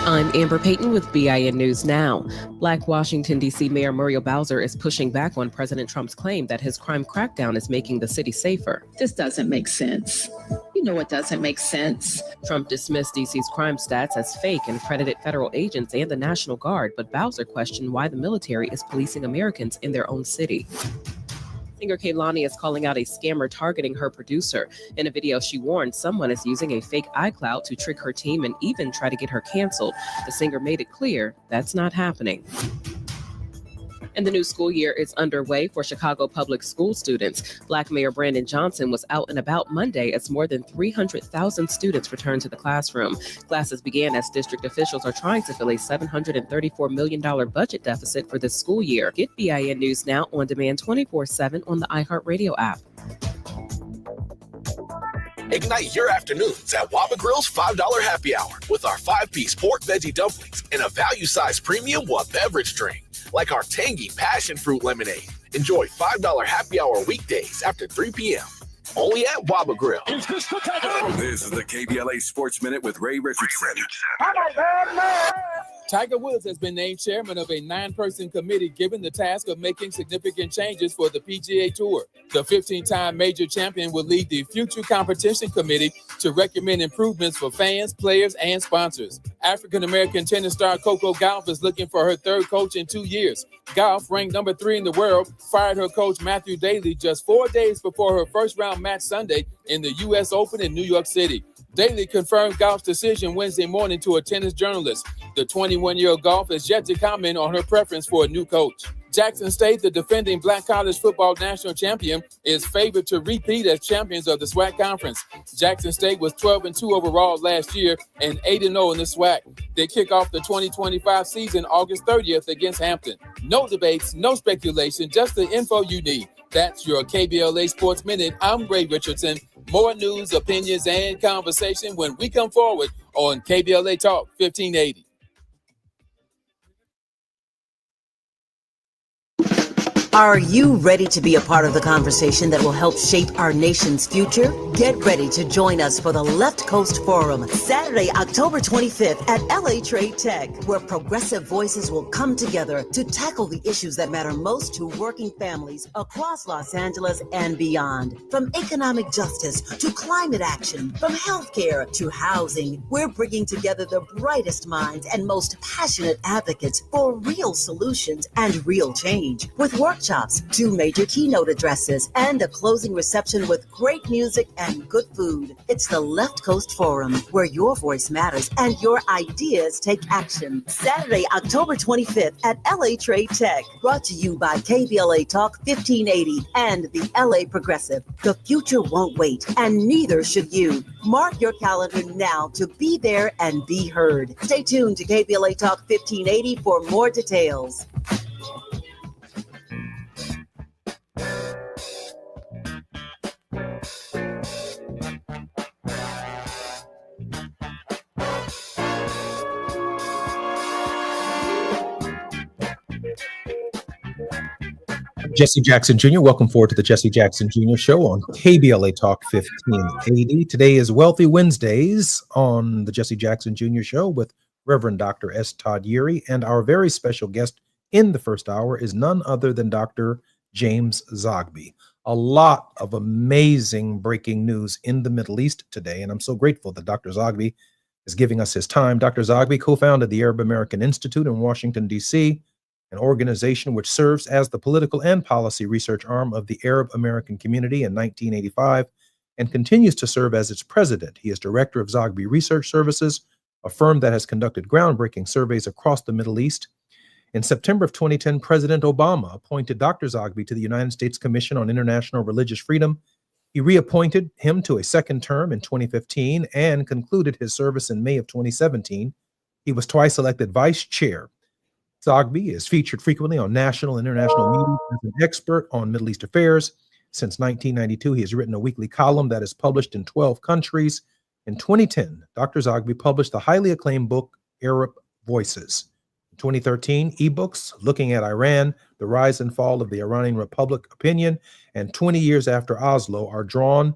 I'm Amber Payton with BIN News Now. Black Washington, D.C. Mayor Muriel Bowser is pushing back on President Trump's claim that his crime crackdown is making the city safer. This doesn't make sense. You know it doesn't make sense. Trump dismissed D.C.'s crime stats as fake and credited federal agents and the National Guard, but Bowser questioned why the military is policing Americans in their own city. Singer Kehlani is calling out a scammer targeting her producer. In a video, she warned someone is using a fake iCloud to trick her team and even try to get her canceled. The singer made it clear that's not happening. And the new school year is underway for Chicago public school students. Black Mayor Brandon Johnson was out and about Monday as more than 300,000 students returned to the classroom. Classes began as district officials are trying to fill a $734 million budget deficit for this school year. Get BIN News Now on demand 24/7 on the iHeartRadio app. Ignite your afternoons at Waba Grill's $5 happy hour with our 5-piece pork veggie dumplings and a value-sized premium beverage drink, like our tangy passion fruit lemonade. Enjoy $5 happy hour weekdays after 3 p.m. Only at Waba Grill. This is the KBLA Sports Minute with Ray Richardson. Tiger Woods has been named chairman of a 9-person committee given the task of making significant changes for the PGA Tour. The 15-time major champion will lead the Future Competition Committee to recommend improvements for fans, players, and sponsors. African-American tennis star Coco Gauff is looking for her third coach in 2 years. Gauff, ranked number 3 in the world, fired her coach Matthew Daly just 4 days before her first-round match Sunday in the U.S. Open in New York City. Daly confirmed Gauff's decision Wednesday morning to a tennis journalist. The 21-year-old Gauff has yet to comment on her preference for a new coach. Jackson State, the defending Black College Football National Champion, is favored to repeat as champions of the SWAC Conference. Jackson State was 12-2 overall last year and 8-0 in the SWAC. They kick off the 2025 season August 30th against Hampton. No debates, no speculation, just the info you need. That's your KBLA Sports Minute. I'm Ray Richardson. More news, opinions, and conversation when we come forward on KBLA Talk 1580. Are you ready to be a part of the conversation that will help shape our nation's future? Get ready to join us for the Left Coast Forum, Saturday, October 25th at LA Trade Tech, where progressive voices will come together to tackle the issues that matter most to working families across Los Angeles and beyond. From economic justice to climate action, from healthcare to housing, we're bringing together the brightest minds and most passionate advocates for real solutions and real change. With workshops, 2 major keynote addresses, and a closing reception with great music and good food. It's the Left Coast Forum, where your voice matters and your ideas take action. Saturday, October 25th at LA Trade Tech. Brought to you by KBLA Talk 1580 and the LA Progressive. The future won't wait, and neither should you. Mark your calendar now to be there and be heard. Stay tuned to KBLA Talk 1580 for more details. Jesse Jackson Jr. Welcome forward to the Jesse Jackson Jr. Show on KBLA Talk 1580. Today is Wealthy Wednesdays on the Jesse Jackson Jr. Show with Reverend Dr. S. Todd Yeary, and our very special guest in the first hour is none other than Dr. James Zogby. A lot of amazing breaking news in the Middle East today, and I'm so grateful that Dr. Zogby is giving us his time. Dr. Zogby co-founded the Arab American Institute in Washington, D.C., an organization which serves as the political and policy research arm of the Arab American community in 1985 and continues to serve as its president. He is director of Zogby Research Services, a firm that has conducted groundbreaking surveys across the Middle East. In September of 2010, President Obama appointed Dr. Zogby to the United States Commission on International Religious Freedom. He reappointed him to a second term in 2015 and concluded his service in May of 2017. He was twice elected vice chair. Zogby is featured frequently on national and international media as an expert on Middle East affairs. Since 1992, he has written a weekly column that is published in 12 countries. In 2010, Dr. Zogby published the highly acclaimed book, Arab Voices. In 2013, ebooks looking at Iran, the rise and fall of the Iranian Republic opinion, and 20 years after Oslo are drawn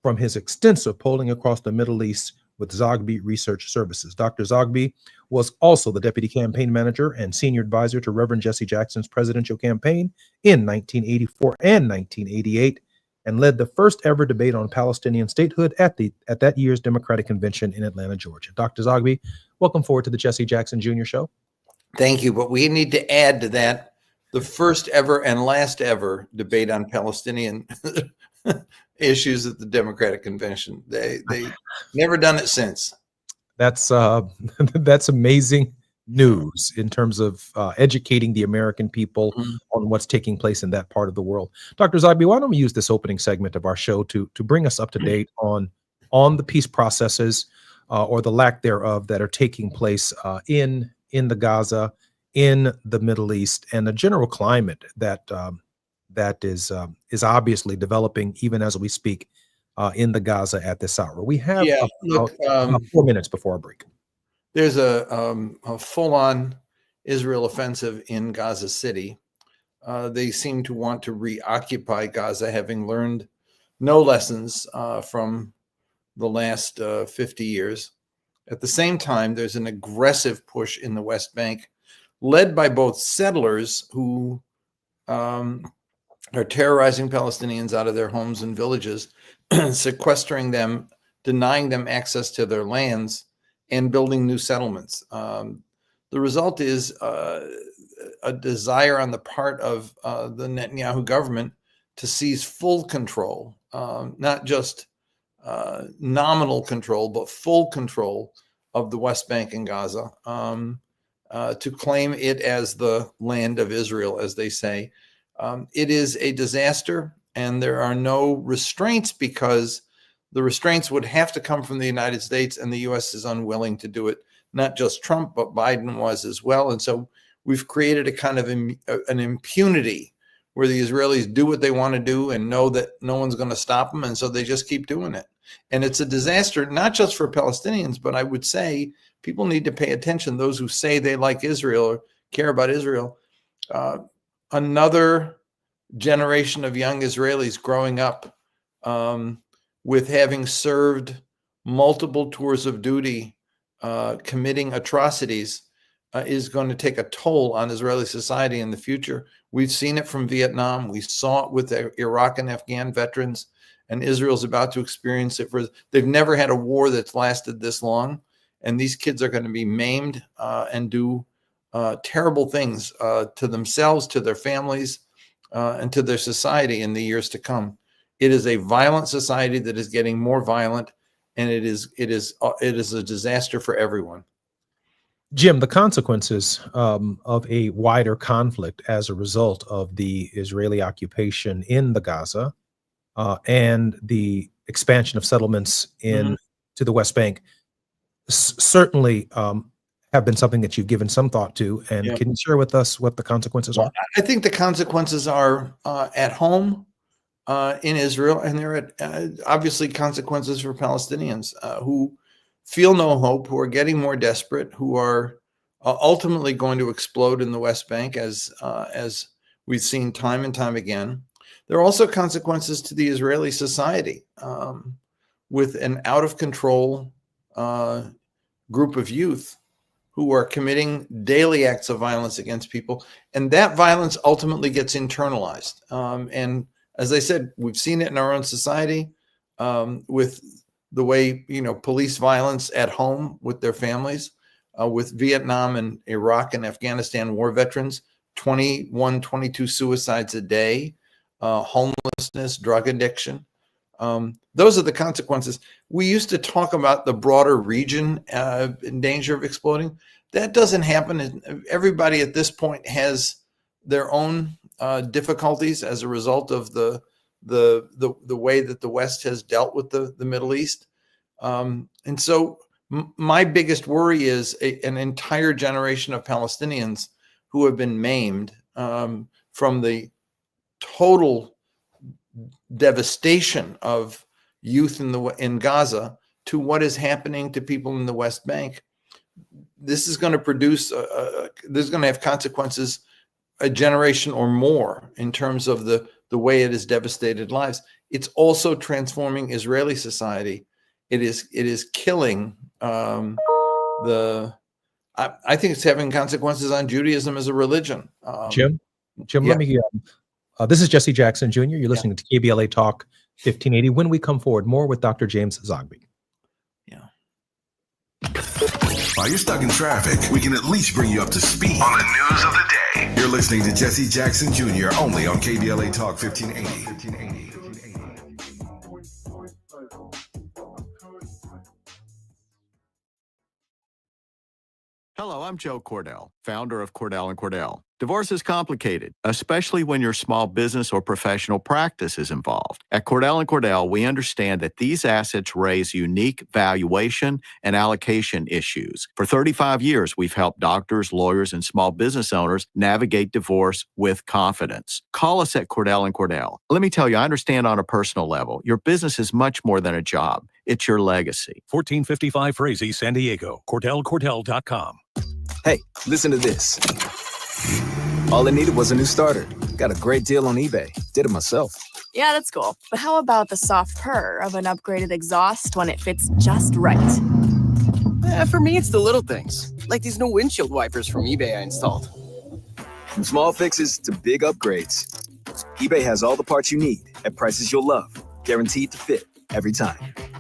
from his extensive polling across the Middle East, with Zogby Research Services. Dr. Zogby was also the deputy campaign manager and senior advisor to Reverend Jesse Jackson's presidential campaign in 1984 and 1988, and led the first ever debate on Palestinian statehood at that year's Democratic Convention in Atlanta, Georgia. Dr. Zogby, welcome forward to the Jesse Jackson Jr. Show. Thank you. But we need to add to that the first ever and last ever debate on Palestinian issues at the Democratic Convention. They never done it since. That's that's amazing news in terms of educating the American people on what's taking place in that part of the world. Dr. Zogby, why don't we use this opening segment of our show to bring us up to date on the peace processes or the lack thereof that are taking place in the Gaza, in the Middle East, and the general climate that is obviously developing even as we speak in the Gaza at this hour. We have about 4 minutes before our break. There's a full-on Israel offensive in Gaza City. They seem to want to reoccupy Gaza, having learned no lessons from the last 50 years. At the same time, there's an aggressive push in the West Bank, led by both settlers who are terrorizing Palestinians out of their homes and villages, sequestering them, denying them access to their lands, and building new settlements. The result is a desire on the part of the Netanyahu government to seize full control, not just nominal control, but full control of the West Bank and Gaza, to claim it as the land of Israel, as they say. It is a disaster, and there are no restraints because the restraints would have to come from the United States, and the U.S. is unwilling to do it. Not just Trump, but Biden was as well. And so we've created a kind of an impunity where the Israelis do what they want to do and know that no one's going to stop them. And so they just keep doing it. And it's a disaster, not just for Palestinians, but I would say people need to pay attention. Those who say they like Israel or care about Israel, another generation of young Israelis growing up with having served multiple tours of duty, committing atrocities, is going to take a toll on Israeli society in the future. We've seen it from Vietnam. We saw it with the Iraq and Afghan veterans, and Israel's about to experience it. They've never had a war that's lasted this long, and these kids are going to be maimed and do terrible things to themselves, to their families, and to their society in the years to come. It is a violent society that is getting more violent, and it is a disaster for everyone. Jim, the consequences of a wider conflict as a result of the Israeli occupation in the Gaza and the expansion of settlements to the West Bank certainly have been something that you've given some thought to. And can you share with us what the consequences are? I think the consequences are at home in Israel, and there are obviously consequences for Palestinians who feel no hope, who are getting more desperate, who are ultimately going to explode in the West Bank, as we've seen time and time again. There are also consequences to the Israeli society with an out-of-control group of youth who are committing daily acts of violence against people, and that violence ultimately gets internalized. And as I said, we've seen it in our own society with the way, police violence at home with their families, with Vietnam and Iraq and Afghanistan war veterans, 21, 22 suicides a day, homelessness, drug addiction. Those are the consequences. We used to talk about the broader region in danger of exploding. That doesn't happen. Everybody at this point has their own difficulties as a result of the way that the West has dealt with the Middle East. And so my biggest worry is an entire generation of Palestinians who have been maimed from the total devastation of youth in Gaza to what is happening to people in the West Bank. This is going to produce, this is going to have consequences a generation or more in terms of the way it has devastated lives. It's also transforming Israeli society It is killing I think it's having consequences on Judaism as a religion. Jim, yeah. let me. This is Jesse Jackson Jr. You're listening to KBLA Talk 1580. When we come forward, more with Dr. James Zogby. Yeah. While you're stuck in traffic, we can at least bring you up to speed on the news of the day. You're listening to Jesse Jackson Jr. only on KBLA Talk 1580. Hello, I'm Joe Cordell, founder of Cordell & Cordell. Divorce is complicated, especially when your small business or professional practice is involved. At Cordell & Cordell, we understand that these assets raise unique valuation and allocation issues. For 35 years, we've helped doctors, lawyers, and small business owners navigate divorce with confidence. Call us at Cordell & Cordell. Let me tell you, I understand on a personal level, your business is much more than a job. It's your legacy. 1455 Frazee, San Diego. CordellCordell.com. Hey, listen to this. All I needed was a new starter. Got a great deal on eBay. Did it myself. Yeah, that's cool. But how about the soft purr of an upgraded exhaust when it fits just right? For me, it's the little things, like these new windshield wipers from eBay I installed. From small fixes to big upgrades, eBay has all the parts you need at prices you'll love. Guaranteed to fit every time.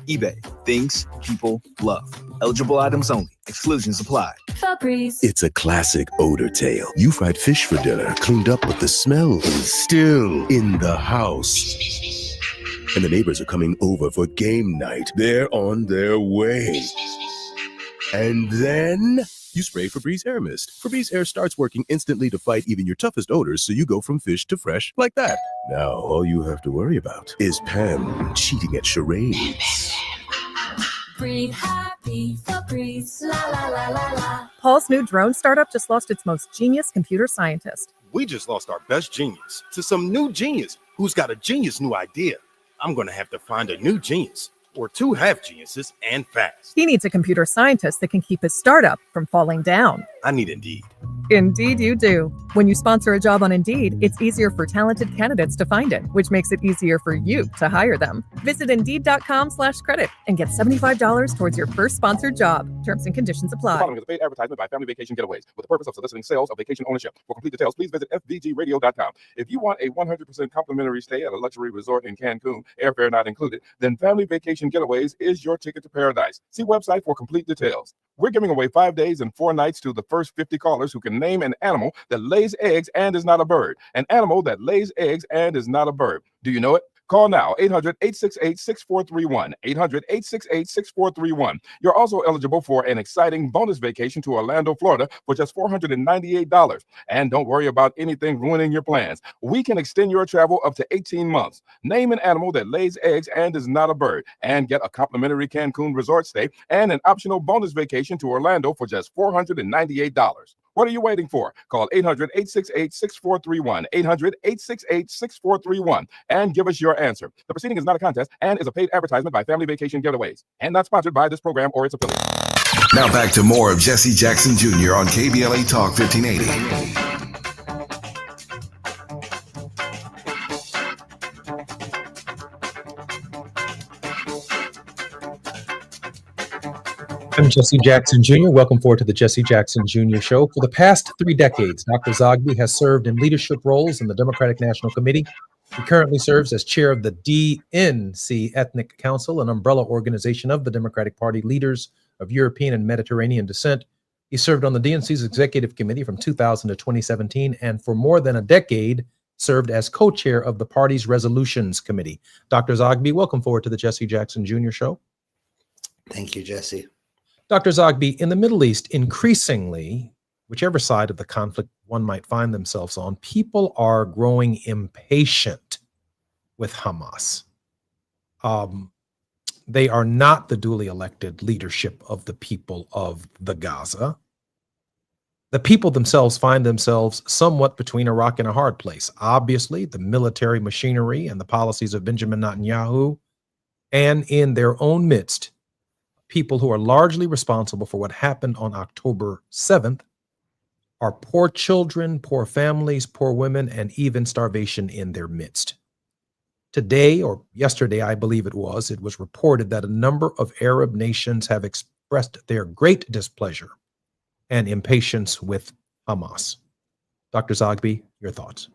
eBay. Things people love. Eligible items only. Exclusions apply. Febreze. It's a classic odor tale. You fried fish for dinner, cleaned up, but the smell is still in the house. And the neighbors are coming over for game night. They're on their way. And then you spray Febreze Air Mist. Febreze Air starts working instantly to fight even your toughest odors, so you go from fish to fresh like that. Now, all you have to worry about is Pam cheating at charades. Breathe happy, Febreze, la la la la la. Paul's new drone startup just lost its most genius computer scientist. We just lost our best genius to some new genius who's got a genius new idea. I'm going to have to find a new genius or two half geniuses and fast. He needs a computer scientist that can keep his startup from falling down. I need Indeed. Indeed you do. When you sponsor a job on Indeed, it's easier for talented candidates to find it, which makes it easier for you to hire them. Visit Indeed.com/credit and get $75 towards your first sponsored job. Terms and conditions apply. The following is a paid advertisement by Family Vacation Getaways with the purpose of soliciting sales of vacation ownership. For complete details, please visit FVGradio.com. If you want a 100% complimentary stay at a luxury resort in Cancun, airfare not included, then Family Vacation Getaways is your ticket to paradise. See website for complete details. We're giving away 5 days and 4 nights to the first 50 callers who can name an animal that lays eggs and is not a bird. An animal that lays eggs and is not a bird. Do you know it? Call now, 800-868-6431, 800-868-6431. You're also eligible for an exciting bonus vacation to Orlando, Florida for just $498. And don't worry about anything ruining your plans. We can extend your travel up to 18 months. Name an animal that lays eggs and is not a bird and get a complimentary Cancun resort stay and an optional bonus vacation to Orlando for just $498. What are you waiting for? Call 800-868-6431, 800-868-6431, and give us your answer. The proceeding is not a contest and is a paid advertisement by Family Vacation Getaways and not sponsored by this program or its affiliates. Now back to more of Jesse Jackson Jr. on KBLA Talk 1580. I'm Jesse Jackson Jr. Welcome forward to the Jesse Jackson Jr. Show. For the past 3 decades, Dr. Zogby has served in leadership roles in the Democratic National Committee. He currently serves as chair of the DNC Ethnic Council, an umbrella organization of the Democratic Party leaders of European and Mediterranean descent. He served on the DNC's executive committee from 2000 to 2017, and for more than a decade, served as co-chair of the party's resolutions committee. Dr. Zogby, welcome forward to the Jesse Jackson Jr. Show. Thank you, Jesse. Dr. Zogby, in the Middle East, increasingly, whichever side of the conflict one might find themselves on, people are growing impatient with Hamas. They are not the duly elected leadership of the people of the Gaza. The people themselves find themselves somewhat between a rock and a hard place. Obviously, the military machinery and the policies of Benjamin Netanyahu, and in their own midst, people who are largely responsible for what happened on October 7th are poor children, poor families, poor women, and even starvation in their midst. Today or yesterday, I believe it was reported that a number of Arab nations have expressed their great displeasure and impatience with Hamas. Dr. Zogby, your thoughts?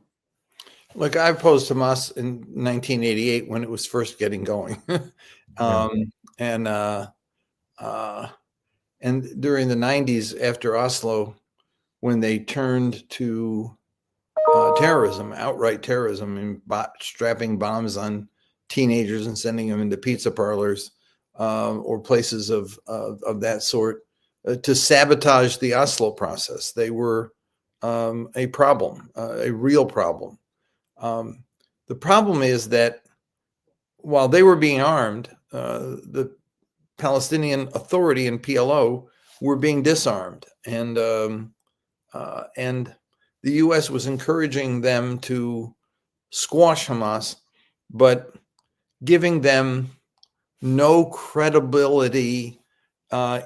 Look, I opposed Hamas in 1988 when it was first getting going. And during the 90s after Oslo, when they turned to terrorism, outright terrorism, and strapping bombs on teenagers and sending them into pizza parlors or places of that sort to sabotage the Oslo process. They were a problem, a real problem. The problem is that while they were being armed, the Palestinian Authority and PLO were being disarmed, and the U.S. was encouraging them to squash Hamas, but giving them no credibility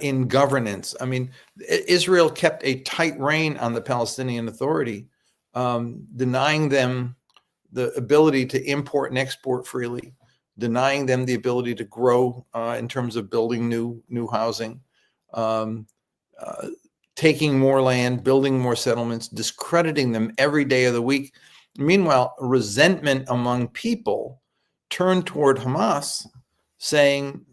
in governance. I mean, Israel kept a tight rein on the Palestinian Authority, denying them the ability to import and export freely, denying them the ability to grow in terms of building new housing, taking more land, building more settlements, discrediting them every day of the week. Meanwhile, resentment among people turned toward Hamas, saying,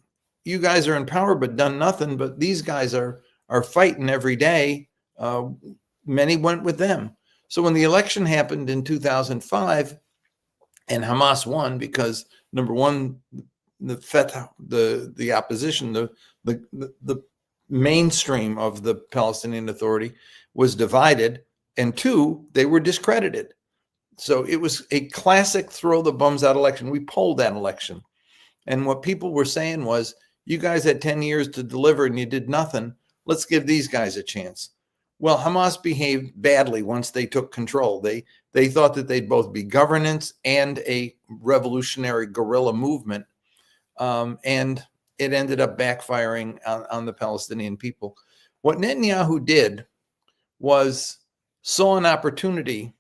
you guys are in power but done nothing, but these guys are fighting every day. Many went with them. So when the election happened in 2005 and Hamas won, because number one, the Fatah, the opposition, the mainstream of the Palestinian Authority was divided, and two, they were discredited. So it was a classic throw the bums out election. We polled that election. And what people were saying was, you guys had 10 years to deliver and you did nothing. Let's give these guys a chance. Well, Hamas behaved badly once they took control. They thought that they'd both be governance and a revolutionary guerrilla movement. And it ended up backfiring on the Palestinian people. What Netanyahu did was saw an opportunity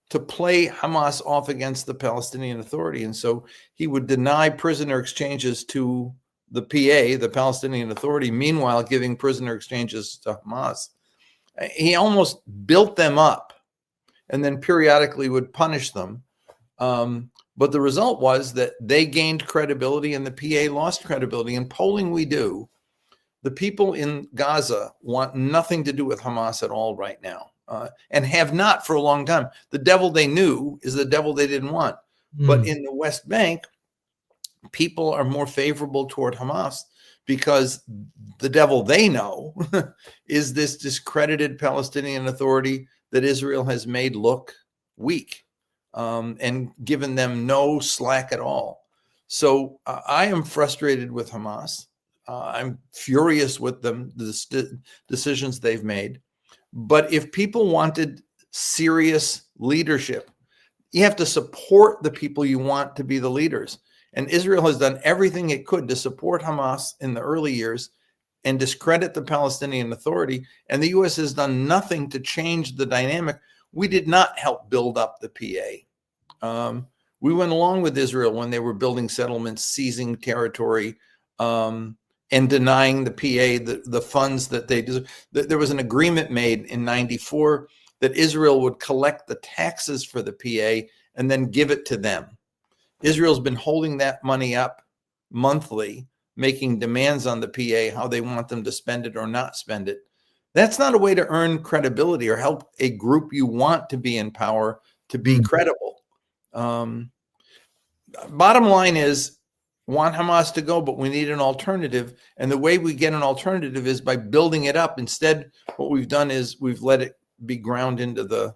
to play Hamas off against the Palestinian Authority. And so he would deny prisoner exchanges to the PA, the Palestinian Authority, meanwhile giving prisoner exchanges to Hamas. He almost built them up and then periodically would punish them. But the result was that they gained credibility and the PA lost credibility. In polling we do, the people in Gaza want nothing to do with Hamas at all right now, and have not for a long time. The devil they knew is the devil they didn't want. But in the West Bank, people are more favorable toward Hamas because the devil they know is this discredited Palestinian Authority that Israel has made look weak. And given them no slack at all. So I am frustrated with Hamas. I'm furious with them, the decisions they've made. But if people wanted serious leadership, you have to support the people you want to be the leaders. And Israel has done everything it could to support Hamas in the early years and discredit the Palestinian Authority. And the U.S. has done nothing to change the dynamic. We did not help build up the PA. We went along with Israel when they were building settlements, seizing territory, and denying the PA the funds that they deserve. There was an agreement made in '94 that Israel would collect the taxes for the PA and then give it to them. Israel's been holding that money up monthly, making demands on the PA, how they want them to spend it or not spend it. That's not a way to earn credibility or help a group you want to be in power to be credible. Bottom line is, want Hamas to go, but we need an alternative. And the way we get an alternative is by building it up. Instead, what we've done is we've let it be ground into the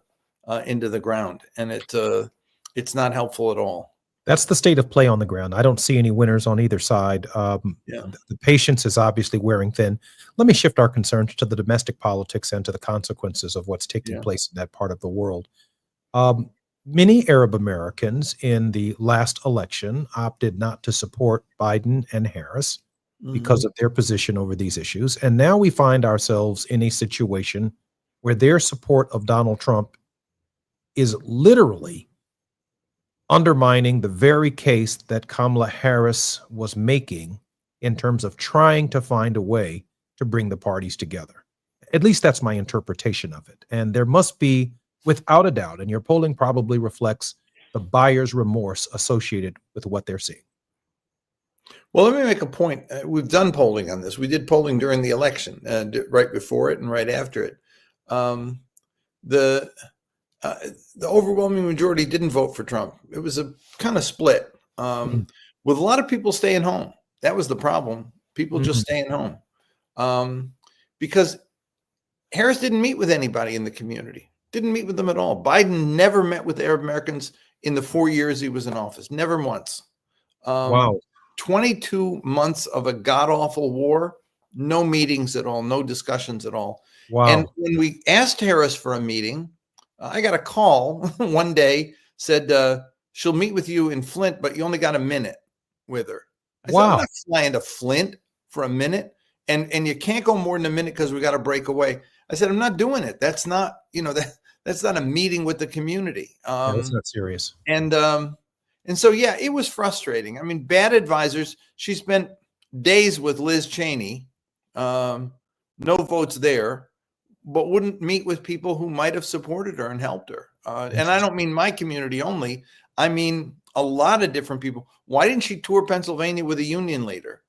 ground, and it's not helpful at all. That's the state of play on the ground. I don't see any winners on either side. The patience is obviously wearing thin. Let me shift our concerns to the domestic politics and to the consequences of what's taking place in that part of the world. Many Arab Americans in the last election opted not to support Biden and Harris because of their position over these issues. And now we find ourselves in a situation where their support of Donald Trump is literally undermining the very case that Kamala Harris was making in terms of trying to find a way to bring the parties together. At least that's my interpretation of it. And there must be, without a doubt, and your polling probably reflects the buyer's remorse associated with what they're seeing. Well, let me make a point. We've done polling on this. We did polling during the election, right before it and right after it. The overwhelming majority didn't vote for Trump. It was a kind of split, with a lot of people staying home. That was the problem. People just staying home, because Harris didn't meet with anybody in the community. Didn't meet with them at all. Biden never met with Arab Americans in the 4 years he was in office. Never once. Wow. 22 months of a god-awful war, no meetings at all, no discussions at all. Wow. And when we asked Harris for a meeting, I got a call one day, said, she'll meet with you in Flint, but you only got a minute with her. I said, I'm not flying to Flint for a minute, and you can't go more than a minute because we got to break away. I said, I'm not doing it. That's not, that's not a meeting with the community. That's not serious. And so, yeah, it was frustrating. I mean, bad advisors. She spent days with Liz Cheney, no votes there, but wouldn't meet with people who might have supported her and helped her. And I don't mean my community only. I mean a lot of different people. Why didn't she tour Pennsylvania with a union leader?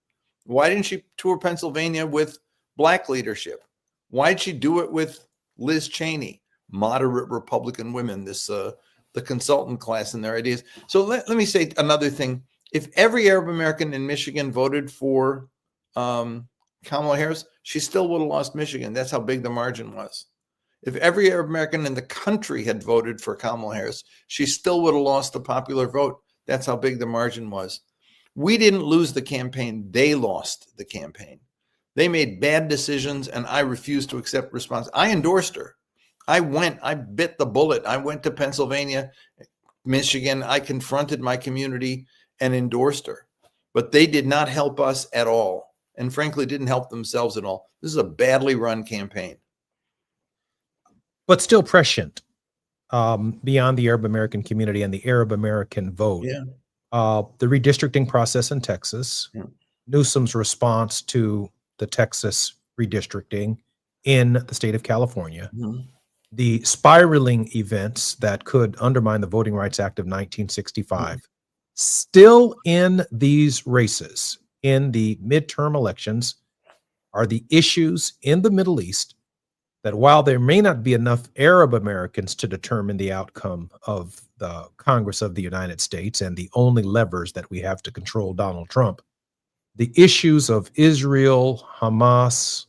Why didn't she tour Pennsylvania with black leadership? Why did she do it with Liz Cheney, moderate Republican women, the consultant class and their ideas? So let me say another thing. If every Arab American in Michigan voted for Kamala Harris, she still would have lost Michigan. That's how big the margin was. If every Arab American in the country had voted for Kamala Harris, she still would have lost the popular vote. That's how big the margin was. We didn't lose the campaign. They lost the campaign. They made bad decisions, and I refused to accept response. I endorsed her. I bit the bullet. I went to Pennsylvania, Michigan. I confronted my community and endorsed her. But they did not help us at all, and frankly, didn't help themselves at all. This is a badly run campaign. But still prescient beyond the Arab American community and the Arab American vote. Yeah. The redistricting process in Texas, Newsom's response to the Texas redistricting in the state of California, the spiraling events that could undermine the Voting Rights Act of 1965, still in these races, in the midterm elections, are the issues in the Middle East that, while there may not be enough Arab Americans to determine the outcome of the Congress of the United States and the only levers that we have to control Donald Trump, the issues of Israel, Hamas,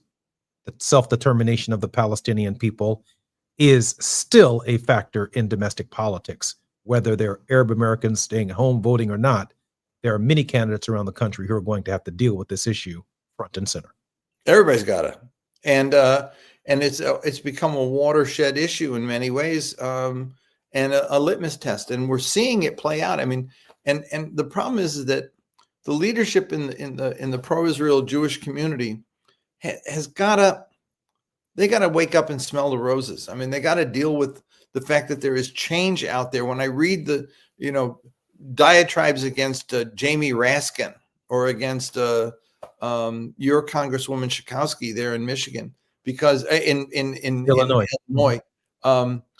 the self-determination of the Palestinian people is still a factor in domestic politics. Whether they're Arab Americans staying at home voting or not, there are many candidates around the country who are going to have to deal with this issue front and center. Everybody's got to. And it's become a watershed issue in many ways, and a litmus test. And we're seeing it play out. I mean, and the problem is that the leadership in the pro-Israel Jewish community has got to wake up and smell the roses. I mean, they got to deal with the fact that there is change out there. When I read the diatribes against Jamie Raskin or against your Congresswoman Schakowsky there in Michigan, because in Illinois,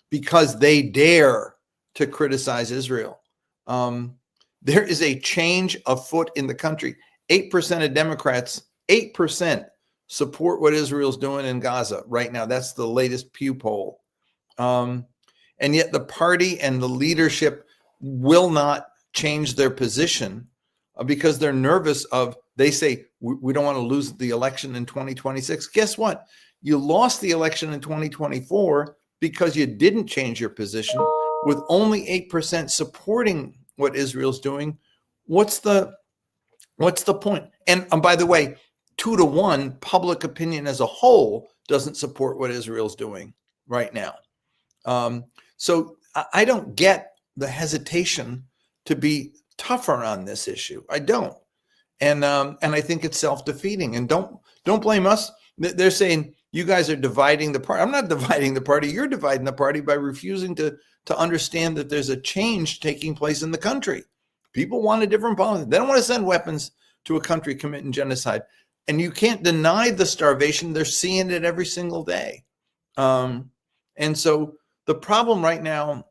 because they dare to criticize Israel. There is a change afoot in the country. 8% of Democrats, 8% support what Israel's doing in Gaza right now. That's the latest Pew poll. And yet the party and the leadership will not change their position because they're nervous they say, we don't want to lose the election in 2026. Guess what? You lost the election in 2024 because you didn't change your position. With only 8% supporting what Israel's doing, what's the point? And by the way, 2-1 public opinion as a whole doesn't support what Israel's doing right now. So I don't get the hesitation to be tougher on this issue. I don't. And I think it's self-defeating. And don't blame us. They're saying you guys are dividing the party. I'm not dividing the party. You're dividing the party by refusing to to understand that there's a change taking place in the country. People want a different policy. They don't want to send weapons to a country committing genocide. And you can't deny the starvation. They're seeing it every single day. And so the problem right now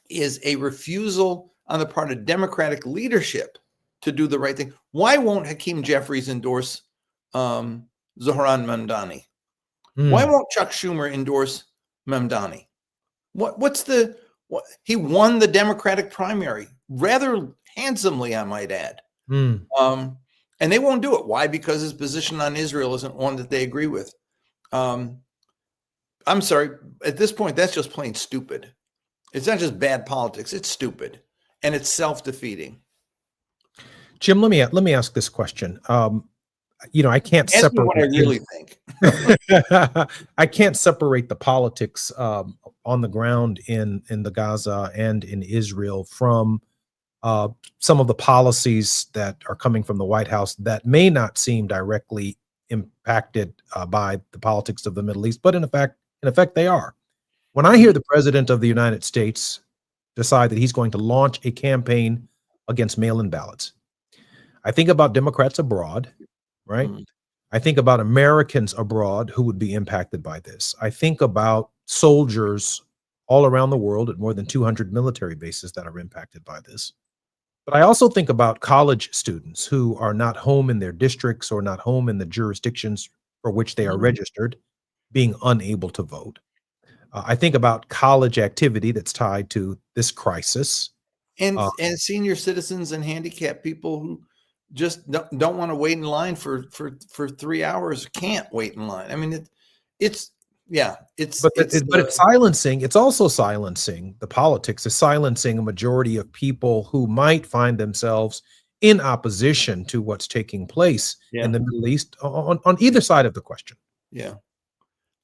is a refusal on the part of Democratic leadership to do the right thing. Why won't Hakeem Jeffries endorse Zohran Mamdani? Why won't Chuck Schumer endorse Mamdani? He won the Democratic primary rather handsomely, I might add. And they won't do it. Why? Because his position on Israel isn't one that they agree with. I'm sorry. At this point, that's just plain stupid. It's not just bad politics. It's stupid, and it's self-defeating. Jim, let me ask this question. I can't separate what I really think. I can't separate the politics on the ground in the Gaza and in Israel from some of the policies that are coming from the White House that may not seem directly impacted by the politics of the Middle East, but in effect they are. When I hear the President of the United States decide that he's going to launch a campaign against mail-in ballots, I think about Democrats abroad, right? I think about Americans abroad who would be impacted by this. I think about soldiers all around the world at more than 200 military bases that are impacted by this. But I also think about college students who are not home in their districts or not home in the jurisdictions for which they are registered, being unable to vote. I think about college activity that's tied to this crisis. And senior citizens and handicapped people who just don't want to wait in line for 3 hours, can't wait in line. I mean, it's silencing. It's also silencing the politics. It's silencing a majority of people who might find themselves in opposition to what's taking place in the Middle East on either side of the question. Yeah,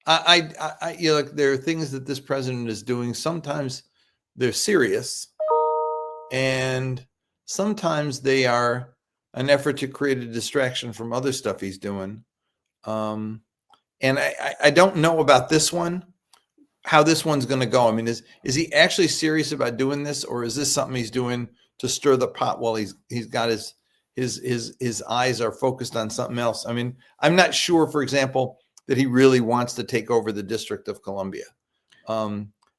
there are things that this president is doing. Sometimes they're serious, and sometimes they are an effort to create a distraction from other stuff he's doing. And I don't know about this one, how this one's going to go. I mean, is he actually serious about doing this, or is this something he's doing to stir the pot while he's got his eyes are focused on something else? I mean, I'm not sure, for example, that he really wants to take over the District of Columbia,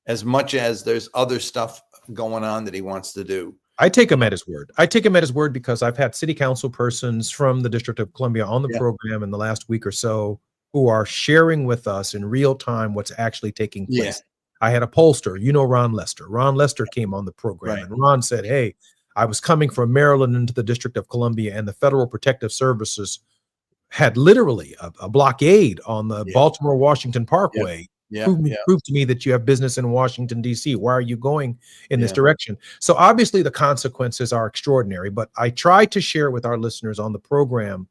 as much as there's other stuff going on that he wants to do. I take him at his word. I take him at his word because I've had city council persons from the District of Columbia on the program in the last week or so who are sharing with us in real time what's actually taking place. I had a pollster, Ron Lester. Ron Lester came on the program, and Ron said, hey, I was coming from Maryland into the District of Columbia, and the Federal Protective Services had literally a blockade on the Baltimore-Washington Parkway. Prove to me that you have business in Washington, D.C. Why are you going in this direction? So obviously the consequences are extraordinary, but I try to share with our listeners on the program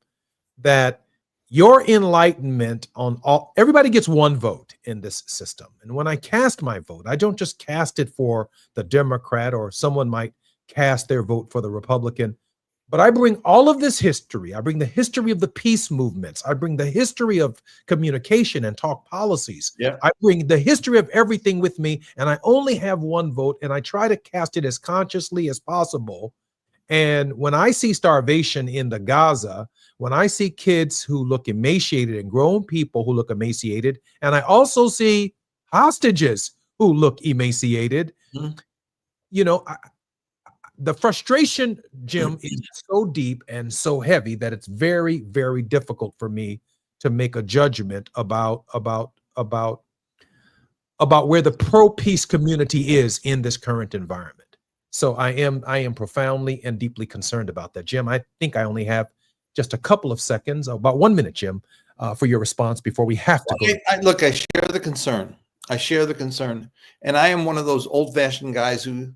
that your enlightenment on everybody gets one vote in this system. And when I cast my vote, I don't just cast it for the Democrat, or someone might cast their vote for the Republican, but I bring all of this history. I bring the history of the peace movements. I bring the history of communication and talk policies. I bring the history of everything with me, and I only have one vote, and I try to cast it as consciously as possible. And when I see starvation in the Gaza, when I see kids who look emaciated and grown people who look emaciated, and I also see hostages who look emaciated, the frustration, Jim, is so deep and so heavy that it's very, very difficult for me to make a judgment about where the pro-peace community is in this current environment. So I am profoundly and deeply concerned about that. Jim, I think I only have just a couple of seconds, about 1 minute, Jim, for your response before we have to go. Look, I share the concern. And I am one of those old-fashioned guys who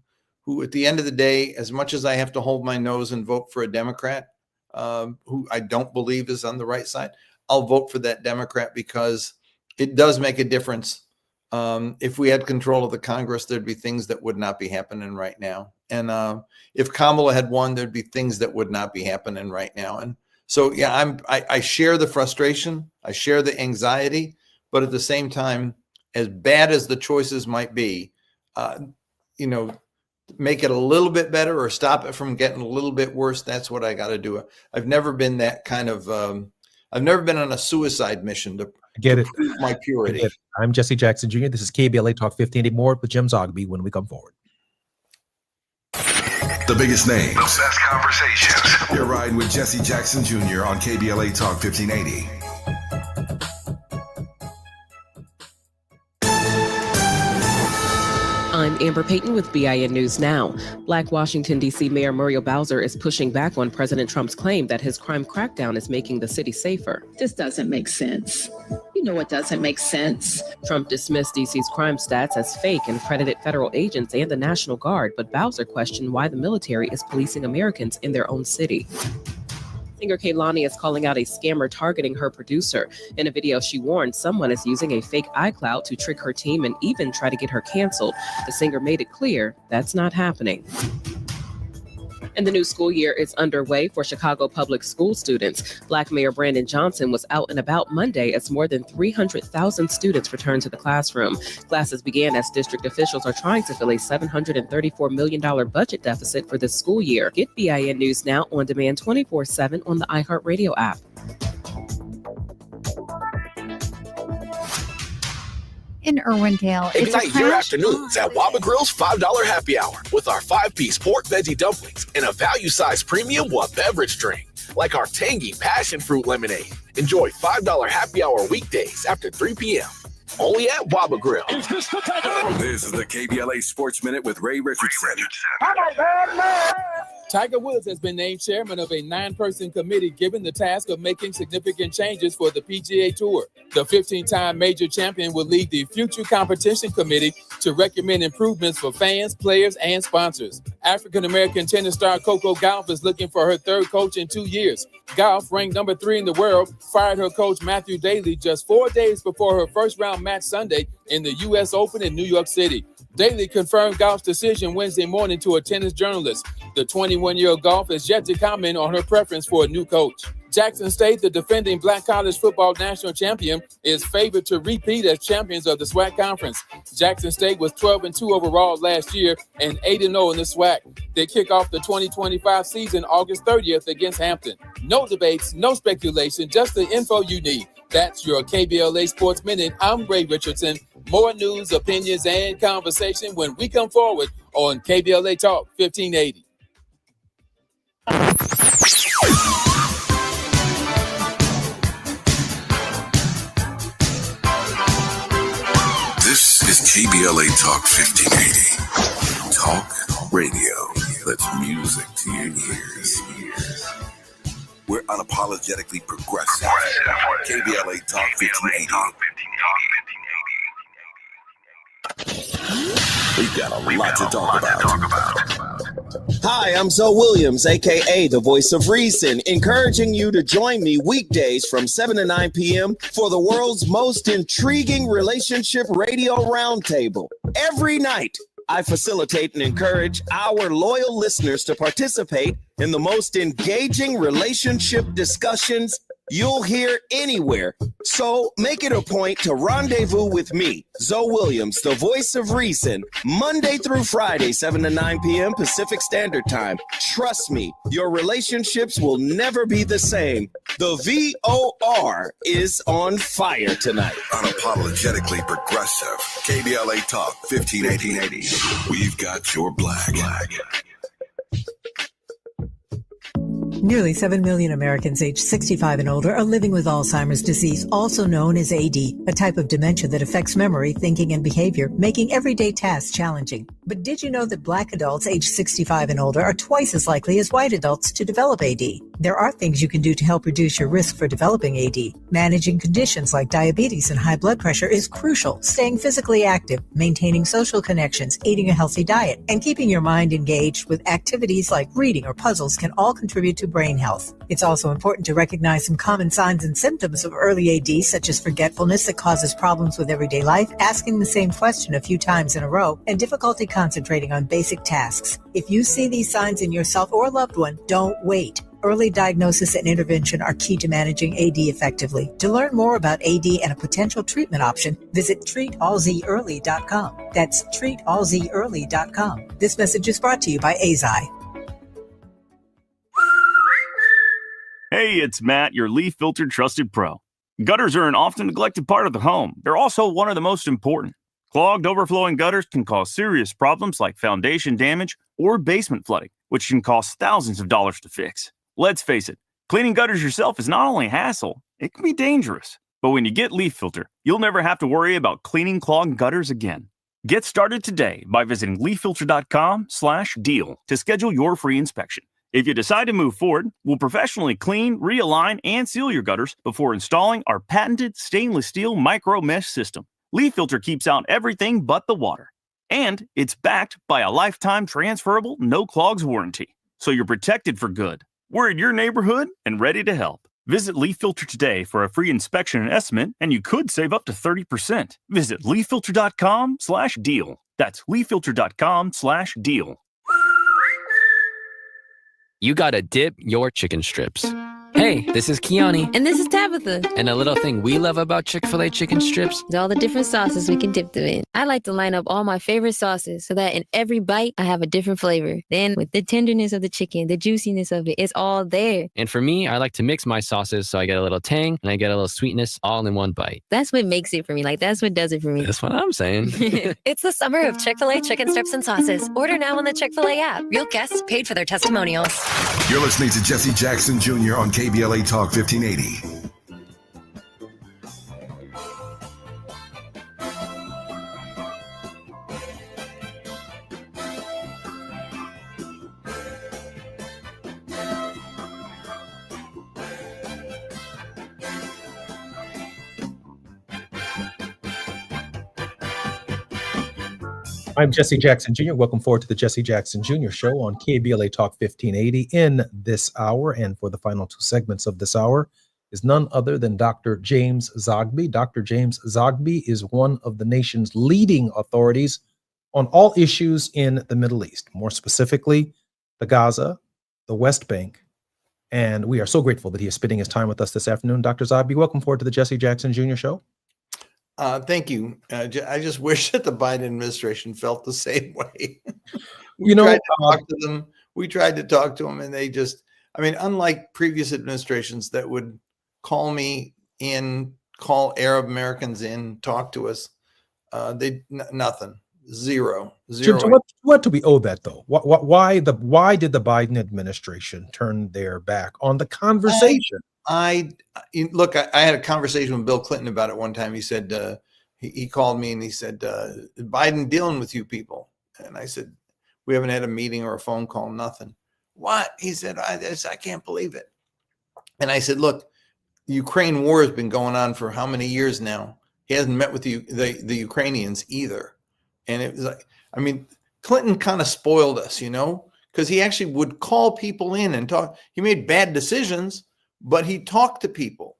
at the end of the day, as much as I have to hold my nose and vote for a Democrat who I don't believe is on the right side, I'll vote for that Democrat because it does make a difference. If we had control of the Congress, there'd be things that would not be happening right now. And if Kamala had won, there'd be things that would not be happening right now. And so, I share the frustration. I share the anxiety. But at the same time, as bad as the choices might be, make it a little bit better or stop it from getting a little bit worse, that's what I got to do. I've never been that kind of, I've never been on a suicide mission to get it. Prove my purity. I'm Jesse Jackson Jr. This is KBLA Talk 1580. More with Jim Zogby when we come forward. The biggest names. The best conversations. You're riding with Jesse Jackson Jr. on KBLA Talk 1580. I'm Amber Payton with BIN News Now. Black Washington, D.C. Mayor Muriel Bowser is pushing back on President Trump's claim that his crime crackdown is making the city safer. This doesn't make sense. You know what doesn't make sense? Trump dismissed D.C.'s crime stats as fake and credited federal agents and the National Guard, but Bowser questioned why the military is policing Americans in their own city. Singer Kehlani is calling out a scammer targeting her producer. In a video, she warned someone is using a fake iCloud to trick her team and even try to get her canceled. The singer made it clear that's not happening. And the new school year is underway for Chicago public school students. Black Mayor Brandon Johnson was out and about Monday as more than 300,000 students returned to the classroom. Classes began as district officials are trying to fill a $734 million budget deficit for this school year. Get BIN News Now on demand 24/7 on the iHeartRadio app. In Irwindale, it's Ignite your afternoons at Waba Grill's $5 happy hour with our 5-piece pork veggie dumplings and a value-sized premium beverage drink, like our tangy passion fruit lemonade. Enjoy $5 happy hour weekdays after 3 p.m. Only at Waba Grill. This is the KBLA Sports Minute with Ray Richardson. Tiger Woods has been named chairman of a 9-person committee given the task of making significant changes for the PGA Tour. The 15-time major champion will lead the Future Competition Committee to recommend improvements for fans, players, and sponsors. African-American tennis star Coco Gauff is looking for her third coach in 2 years. Gauff, ranked number 3 in the world, fired her coach Matthew Daly just 4 days before her first-round match Sunday in the U.S. Open in New York City. Daly confirmed Gauff's decision Wednesday morning to a tennis journalist. The 21-year-old Gauff is yet to comment on her preference for a new coach. Jackson State, the defending Black college football national champion, is favored to repeat as champions of the SWAC conference. Jackson State was 12-2 overall last year and 8-0 in the SWAC. They kick off the 2025 season August 30th against Hampton. No debates, no speculation, just the info you need. That's your KBLA Sports Minute. I'm Ray Richardson. More news, opinions, and conversation when we come forward on KBLA Talk 1580. This is KBLA Talk 1580. Talk radio. That's music to your ears. We're unapologetically progressive. KBLA Talk 1580. We've got a lot to talk about. Hi, I'm Zoe Williams, aka the Voice of Reason, encouraging you to join me weekdays from 7 to 9 p.m. for the world's most intriguing relationship radio roundtable. Every night, I facilitate and encourage our loyal listeners to participate in the most engaging relationship discussions you'll hear anywhere. So make it a point to rendezvous with me, Zoe Williams, the Voice of Reason, Monday through Friday, 7 to 9 p.m. Pacific Standard Time. Trust me, your relationships will never be the same. The VOR is on fire tonight. Unapologetically progressive. KBLA Talk 1580. We've got your black. Nearly 7 million Americans aged 65 and older are living with Alzheimer's disease, also known as AD, a type of dementia that affects memory, thinking, and behavior, making everyday tasks challenging. But did you know that Black adults aged 65 and older are twice as likely as white adults to develop AD? There are things you can do to help reduce your risk for developing AD. Managing conditions like diabetes and high blood pressure is crucial. Staying physically active, maintaining social connections, eating a healthy diet, and keeping your mind engaged with activities like reading or puzzles can all contribute to brain health. It's also important to recognize some common signs and symptoms of early AD, such as forgetfulness that causes problems with everyday life, asking the same question a few times in a row, and difficulty concentrating on basic tasks. If you see these signs in yourself or a loved one, don't wait. Early diagnosis and intervention are key to managing AD effectively. To learn more about AD and a potential treatment option, visit treatalzearly.com. That's treatalzearly.com. This message is brought to you by AZI. Hey, it's Matt, your Leaf Filter Trusted Pro. Gutters are an often neglected part of the home. They're also one of the most important. Clogged, overflowing gutters can cause serious problems like foundation damage or basement flooding, which can cost thousands of dollars to fix. Let's face it, cleaning gutters yourself is not only a hassle, it can be dangerous. But when you get Leaf Filter, you'll never have to worry about cleaning clogged gutters again. Get started today by visiting leaffilter.com/deal to schedule your free inspection. If you decide to move forward, we'll professionally clean, realign, and seal your gutters before installing our patented stainless steel micro mesh system. Leaf Filter keeps out everything but the water. And it's backed by a lifetime transferable no clogs warranty. So you're protected for good. We're in your neighborhood and ready to help. Visit Leaf Filter today for a free inspection and estimate, and you could save up to 30%. Visit leaffilter.com/deal. That's leaffilter.com/deal. You gotta dip your chicken strips. Hey, this is Kiani. And this is Tabitha. And a little thing we love about Chick-fil-A chicken strips is all the different sauces we can dip them in. I like to line up all my favorite sauces so that in every bite, I have a different flavor. Then with the tenderness of the chicken, the juiciness of it, it's all there. And for me, I like to mix my sauces so I get a little tang and I get a little sweetness all in one bite. That's what makes it for me. Like, that's what does it for me. That's what I'm saying. It's the summer of Chick-fil-A chicken strips and sauces. Order now on the Chick-fil-A app. Real guests paid for their testimonials. You're listening to Jesse Jackson Jr. on KBLA Talk 1580. I'm Jesse Jackson Jr. Welcome forward to the Jesse Jackson Jr. Show on KBLA Talk 1580 in this hour. And for the final two segments of this hour is none other than Dr. James Zogby. Dr. James Zogby is one of the nation's leading authorities on all issues in the Middle East, more specifically, the Gaza, the West Bank. And we are so grateful that he is spending his time with us this afternoon. Dr. Zogby, welcome forward to the Jesse Jackson Jr. Show. Thank you. I just wish that the Biden administration felt the same way. We tried to talk to them, and they just, unlike previous administrations that would call me in, call Arab Americans in, talk to us, nothing. Zero. To what do we owe that, though? Why did the Biden administration turn their back on the conversation? I had a conversation with Bill Clinton about it one time. He said, he called me and he said, Biden dealing with you people. And I said, we haven't had a meeting or a phone call, nothing. What? He said, I can't believe it. And I said, look, the Ukraine war has been going on for how many years now? He hasn't met with the Ukrainians either. And it was like, Clinton kind of spoiled us, because he actually would call people in and talk. He made bad decisions, but he talked to people.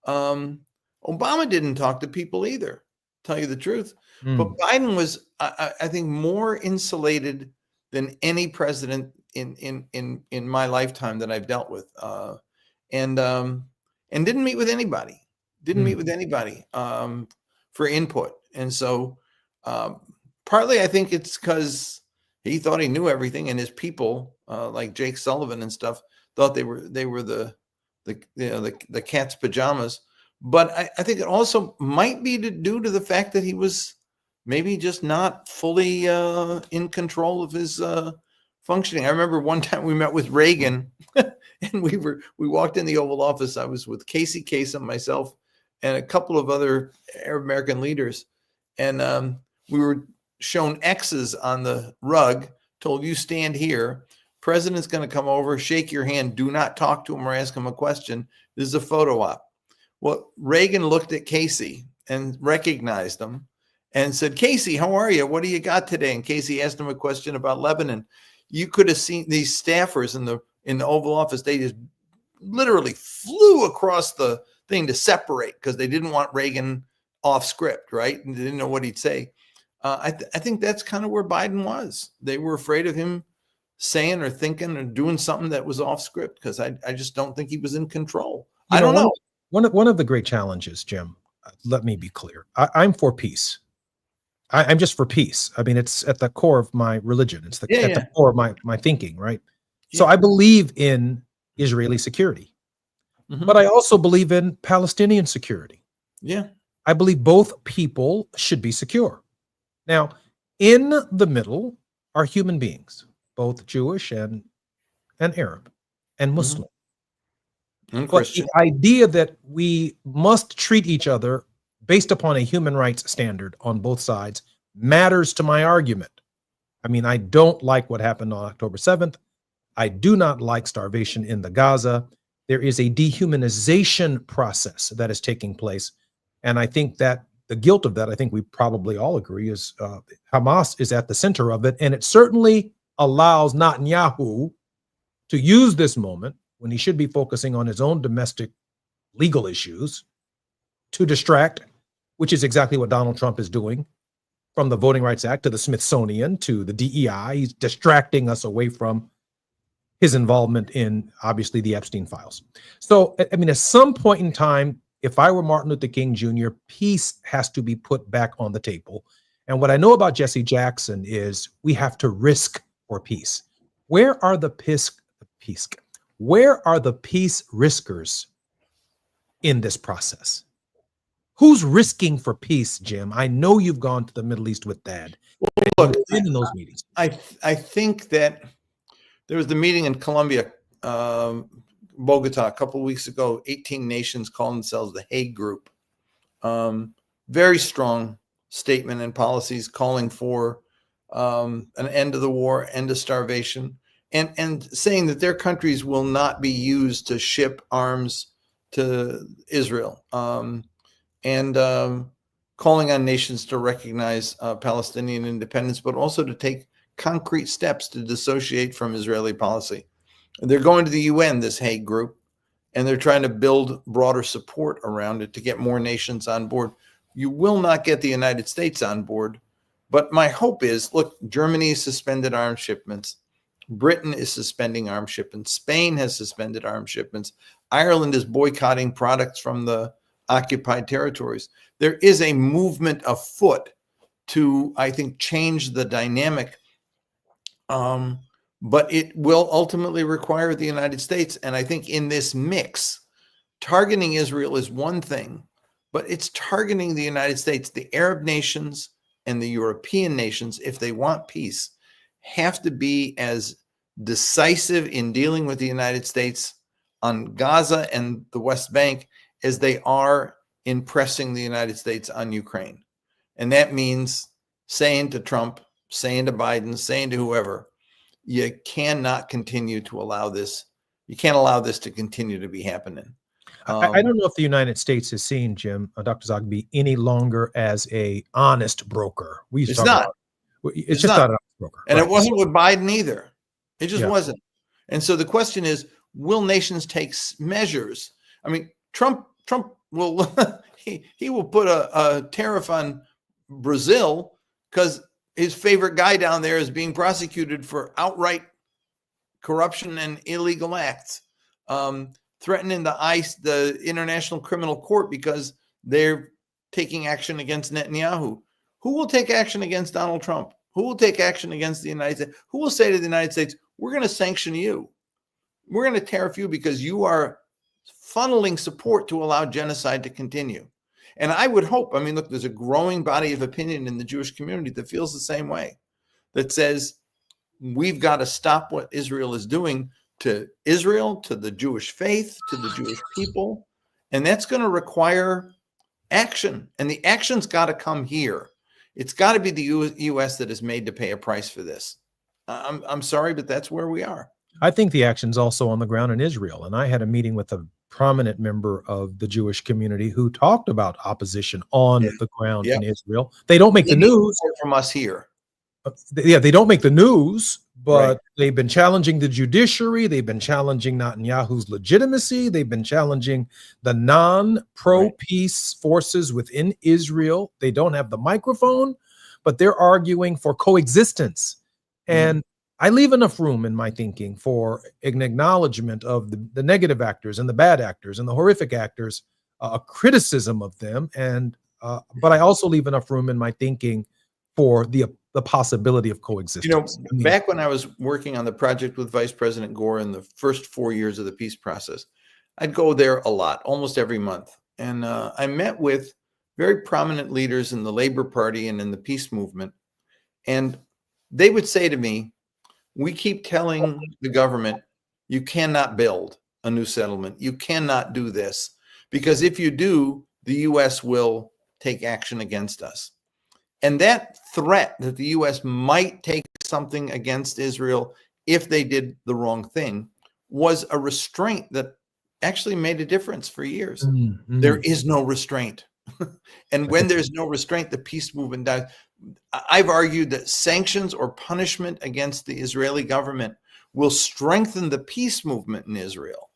Obama didn't talk to people either, tell you the truth. But Biden was, I think, more insulated than any president in my lifetime that I've dealt with, and didn't meet with anybody. For input. And so partly I think it's because he thought he knew everything, and his people, like Jake Sullivan and stuff, thought they were the cat's pajamas. But I think it also might be due to the fact that he was maybe just not fully in control of his functioning. I remember one time we met with Reagan and we walked in the Oval Office. I was with Casey Kasem, myself, and a couple of other Arab American leaders. And we were shown X's on the rug, told you stand here. President's going to come over, shake your hand. Do not talk to him or ask him a question. This is a photo op. Well, Reagan looked at Casey and recognized him and said, Casey, how are you? What do you got today? And Casey asked him a question about Lebanon. You could have seen these staffers in the Oval Office. They just literally flew across the thing to separate because they didn't want Reagan off script, right? And they didn't know what he'd say. I think that's kind of where Biden was. They were afraid of him saying or thinking or doing something that was off script, because I just don't think he was in control. You I don't know. One of the great challenges, Jim, let me be clear. I'm for peace. I'm just for peace. I mean, it's at the core of my religion. It's at the core of my thinking, right? So I believe in Israeli security, but I also believe in Palestinian security. Yeah. I believe both people should be secure. Now, in the middle are human beings, both Jewish and Arab and Muslim. And But Christian. the idea that we must treat each other based upon a human rights standard on both sides matters to my argument. I mean, I don't like what happened on October 7th. I do not like starvation in the Gaza. There is a dehumanization process that is taking place. And I think that the guilt of that, I think we probably all agree, is Hamas is at the center of it. And it certainly allows Netanyahu to use this moment when he should be focusing on his own domestic legal issues to distract, which is exactly what Donald Trump is doing, from the Voting Rights Act to the Smithsonian to the DEI. He's distracting us away from his involvement in, obviously, the Epstein files. So, I mean, at some point in time, if I were Martin Luther King Jr., peace has to be put back on the table. And what I know about Jesse Jackson is we have to risk for peace. Where are the peace riskers in this process? Who's risking for peace, Jim? I know you've gone to the Middle East with Dad. Look, in those meetings. I think that there was the meeting in Colombia, Bogota, a couple of weeks ago. 18 nations call themselves the Hague Group. Very strong statement and policies calling for an end to the war, end to starvation, and saying that their countries will not be used to ship arms to Israel. And calling on nations to recognize Palestinian independence, but also to take concrete steps to dissociate from Israeli policy. They're going to the UN, this Hague Group, and they're trying to build broader support around it to get more nations on board. You will not get the United States on board, but my hope is, look, Germany suspended arms shipments. Britain is suspending arms shipments. Spain has suspended arms shipments. Ireland is boycotting products from the occupied territories. There is a movement afoot to, I think, change the dynamic, but it will ultimately require the United States. And I think in this mix, targeting Israel is one thing, but it's targeting the United States. The Arab nations and the European nations, if they want peace, have to be as decisive in dealing with the United States on Gaza and the West Bank as they are in pressing the United States on Ukraine. And that means saying to Trump, saying to Biden, saying to whoever, you cannot continue to allow this. You can't allow this to continue to be happening. I don't know if the United States is seen, Jim, Dr. Zogby, any longer as a honest broker. It's not. It's just not an honest broker. And right. It wasn't with Biden either. It just Yeah. wasn't. And so the question is, will nations take measures? I mean, Trump will he will put a tariff on Brazil because his favorite guy down there is being prosecuted for outright corruption and illegal acts, threatening the International Criminal Court because they're taking action against Netanyahu. Who will take action against Donald Trump? Who will take action against the United States? Who will say to the United States, we're going to sanction you. We're going to tariff you because you are funneling support to allow genocide to continue. And I would hope, I mean, look, there's a growing body of opinion in the Jewish community that feels the same way, that says we've got to stop what Israel is doing to Israel, to the Jewish faith, to the Jewish people. And that's going to require action. And the action's got to come here. It's got to be the U.S. that is made to pay a price for this. I'm sorry, but that's where we are. I think the action's also on the ground in Israel. And I had a meeting with a prominent member of the Jewish community who talked about opposition on the ground in Israel. They don't make the news from us here. Yeah, they don't make the news, but they've been challenging the judiciary. They've been challenging Netanyahu's legitimacy. They've been challenging the non-pro-peace forces within Israel. They don't have the microphone, but they're arguing for coexistence. And I leave enough room in my thinking for an acknowledgement of the negative actors and the bad actors and the horrific actors, a criticism of them, and but I also leave enough room in my thinking for the possibility of coexistence. Back when I was working on the project with Vice President Gore in the first 4 years of the peace process, I'd go there a lot, almost every month. And I met with very prominent leaders in the Labor Party and in the peace movement. And they would say to me, we keep telling the government, you cannot build a new settlement. You cannot do this, because if you do, the U.S. will take action against us. And that threat that the U.S. might take something against Israel if they did the wrong thing was a restraint that actually made a difference for years. Mm-hmm. There is no restraint. And when there's no restraint, the peace movement dies. I've argued that sanctions or punishment against the Israeli government will strengthen the peace movement in Israel.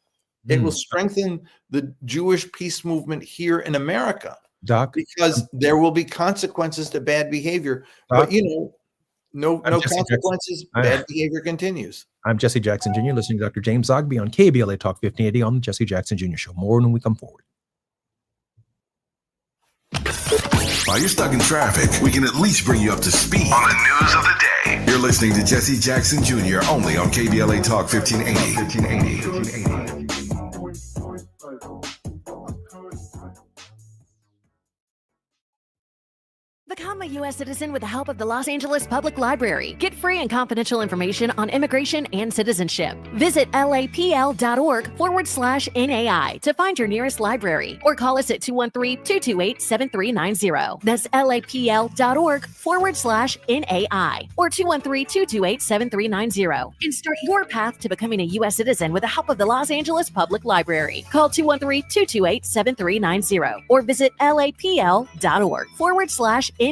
It will strengthen the Jewish peace movement here in America. Doc, because there will be consequences to bad behavior. Doc, but no consequences, bad behavior continues. I'm Jesse Jackson Jr., listening to Dr. James Zogby on KBLA Talk 1580 on the Jesse Jackson Jr. Show. More when we come forward. While you're stuck in traffic, we can at least bring you up to speed on the news of the day. You're listening to Jesse Jackson Jr. only on KBLA Talk 1580. Become a U.S. citizen with the help of the Los Angeles Public Library. Get free and confidential information on immigration and citizenship. Visit lapl.org/NAI to find your nearest library, or call us at 213-228-7390. That's lapl.org/NAI or 213-228-7390. And start your path to becoming a U.S. citizen with the help of the Los Angeles Public Library. Call 213-228-7390 or visit lapl.org/NAI.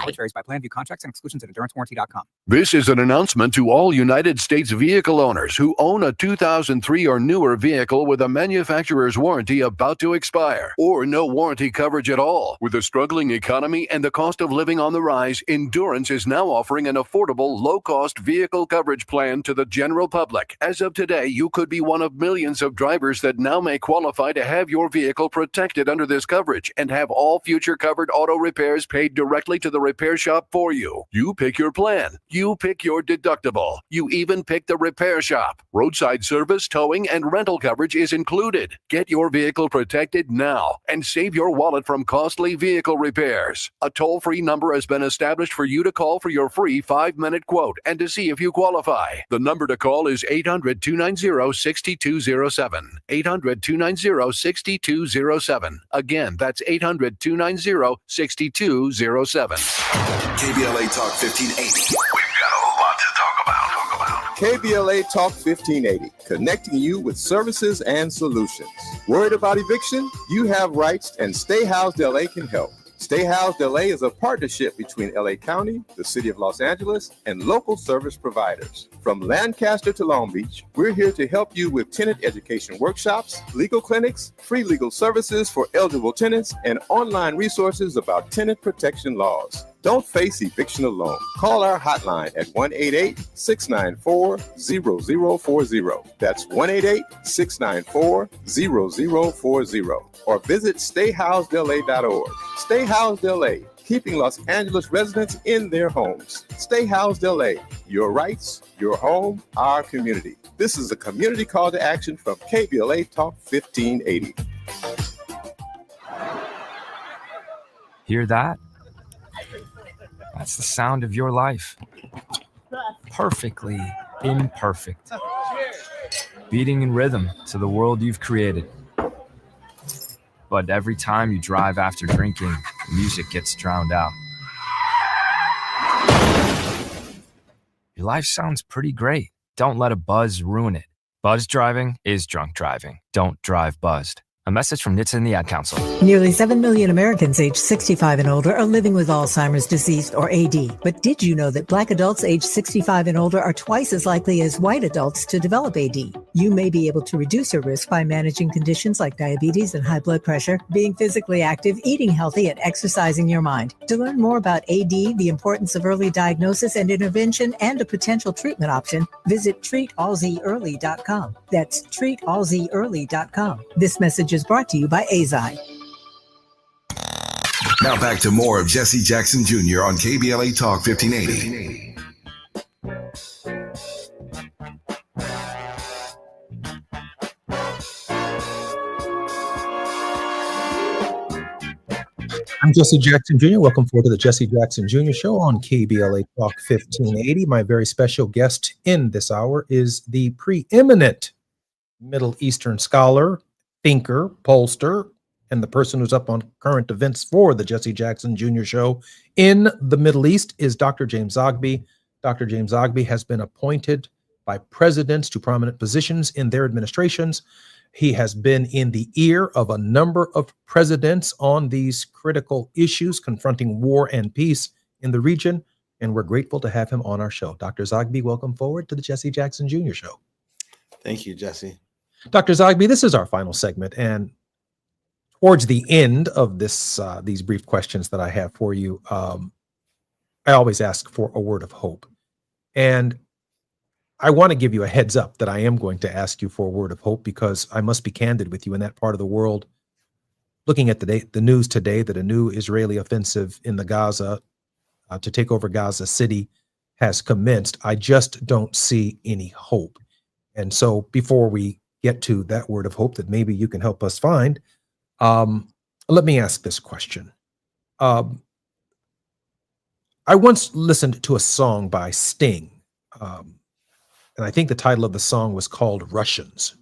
Which varies by plan, view contracts and exclusions at endurancewarranty.com. This is an announcement to all United States vehicle owners who own a 2003 or newer vehicle with a manufacturer's warranty about to expire, or no warranty coverage at all. With a struggling economy and the cost of living on the rise, Endurance is now offering an affordable, low-cost vehicle coverage plan to the general public. As of today, you could be one of millions of drivers that now may qualify to have your vehicle protected under this coverage and have all future covered auto repairs paid directly to the repair shop for you. You pick your plan. You pick your deductible. You even pick the repair shop. Roadside service, towing, and rental coverage is included. Get your vehicle protected now and save your wallet from costly vehicle repairs. A toll-free number has been established for you to call for your free 5-minute quote and to see if you qualify. The number to call is 800-290-6207. 800-290-6207. Again, that's 800-290-6207. KBLA Talk 1580. We've got a lot to talk about. KBLA Talk 1580, connecting you with services and solutions. Worried about eviction? You have rights, and Stay Housed LA can help. Stay Housed LA is a partnership between LA County, the City of Los Angeles, and local service providers. From Lancaster to Long Beach, we're here to help you with tenant education workshops, legal clinics, free legal services for eligible tenants, and online resources about tenant protection laws. Don't face eviction alone. Call our hotline at 1-888-694-0040. That's 1-888-694-0040. Or visit stayhousedla.org. Stay Housed LA, keeping Los Angeles residents in their homes. Stay Housed LA, your rights, your home, our community. This is a community call to action from KBLA Talk 1580. Hear that? That's the sound of your life. Perfectly imperfect. Beating in rhythm to the world you've created. But every time you drive after drinking, music gets drowned out. Your life sounds pretty great. Don't let a buzz ruin it. Buzz driving is drunk driving. Don't drive buzzed. A message from NHTSA and the Ad Council. Nearly 7 million Americans aged 65 and older are living with Alzheimer's disease or AD. But did you know that Black adults aged 65 and older are twice as likely as white adults to develop AD? You may be able to reduce your risk by managing conditions like diabetes and high blood pressure, being physically active, eating healthy, and exercising your mind. To learn more about AD, the importance of early diagnosis and intervention, and a potential treatment option, visit treatalzearly.com. That's treatalzearly.com. This message is brought to you by AZI. Now back to more of Jesse Jackson Jr. on KBLA Talk 1580. I'm Jesse Jackson Jr. Welcome forward to the Jesse Jackson Jr. Show on KBLA Talk 1580. My very special guest in this hour is the preeminent Middle Eastern scholar, thinker, pollster, and the person who's up on current events for the Jesse Jackson Jr. Show in the Middle East is Dr. James Zogby. Dr. James Zogby has been appointed by presidents to prominent positions in their administrations. He has been in the ear of a number of presidents on these critical issues confronting war and peace in the region, and we're grateful to have him on our show. Dr. Zogby, welcome forward to the Jesse Jackson Jr. Show. Thank you, Jesse. Dr. Zogby, this is our final segment, and towards the end of this, these brief questions that I have for you, I always ask for a word of hope. And I want to give you a heads up that I am going to ask you for a word of hope, because I must be candid with you. In that part of the world, looking at the news today that a new Israeli offensive in the Gaza to take over Gaza City has commenced, I just don't see any hope. And so before we get to that word of hope that maybe you can help us find, let me ask this question. I once listened to a song by Sting, and I think the title of the song was called Russians.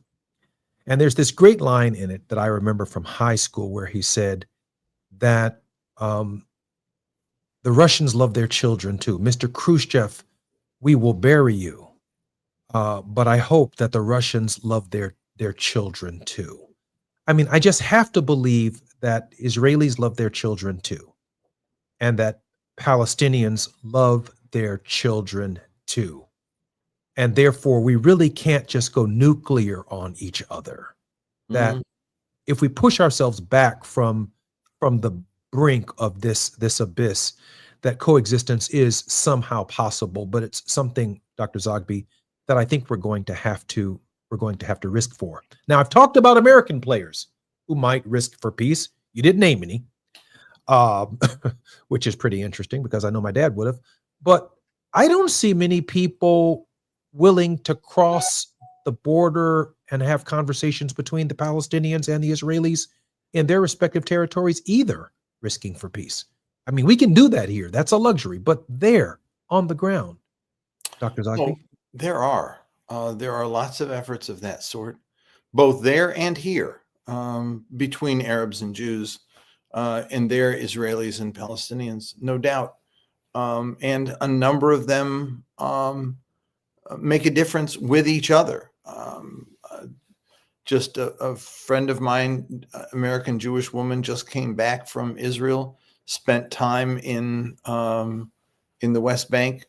And there's this great line in it that I remember from high school where he said that the Russians love their children too. Mr. Khrushchev, we will bury you. But I hope that the Russians love their children too. I mean, I just have to believe that Israelis love their children too, and that Palestinians love their children too. And therefore, we really can't just go nuclear on each other. That if we push ourselves back from the brink of this abyss, that coexistence is somehow possible. But it's something, Dr. Zogby, that I think we're going to have to risk for. Now, I've talked about American players who might risk for peace. You didn't name any, which is pretty interesting because I know my dad would have. But I don't see many people willing to cross the border and have conversations between the Palestinians and the Israelis in their respective territories either, risking for peace. I mean, we can do that here. That's a luxury. But there, on the ground, Dr. Zogby? Well, there are lots of efforts of that sort, both there and here, between Arabs and Jews, and there Israelis and Palestinians, no doubt. And a number of them make a difference with each other. Just a friend of mine, American Jewish woman, just came back from Israel, spent time in the West Bank,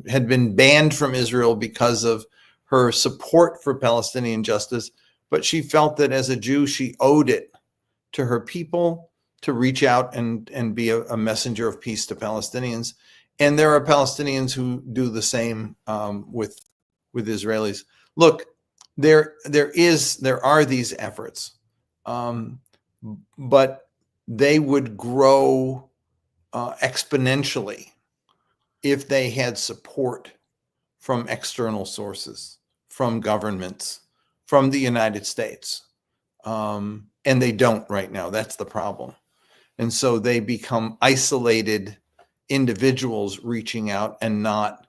had been banned from Israel because of her support for Palestinian justice, but she felt that as a Jew, she owed it to her people to reach out and be a messenger of peace to Palestinians. And there are Palestinians who do the same with Israelis. Look, there are these efforts, but they would grow exponentially if they had support from external sources, from governments, from the United States. And they don't right now. That's the problem. And so they become isolated individuals reaching out and not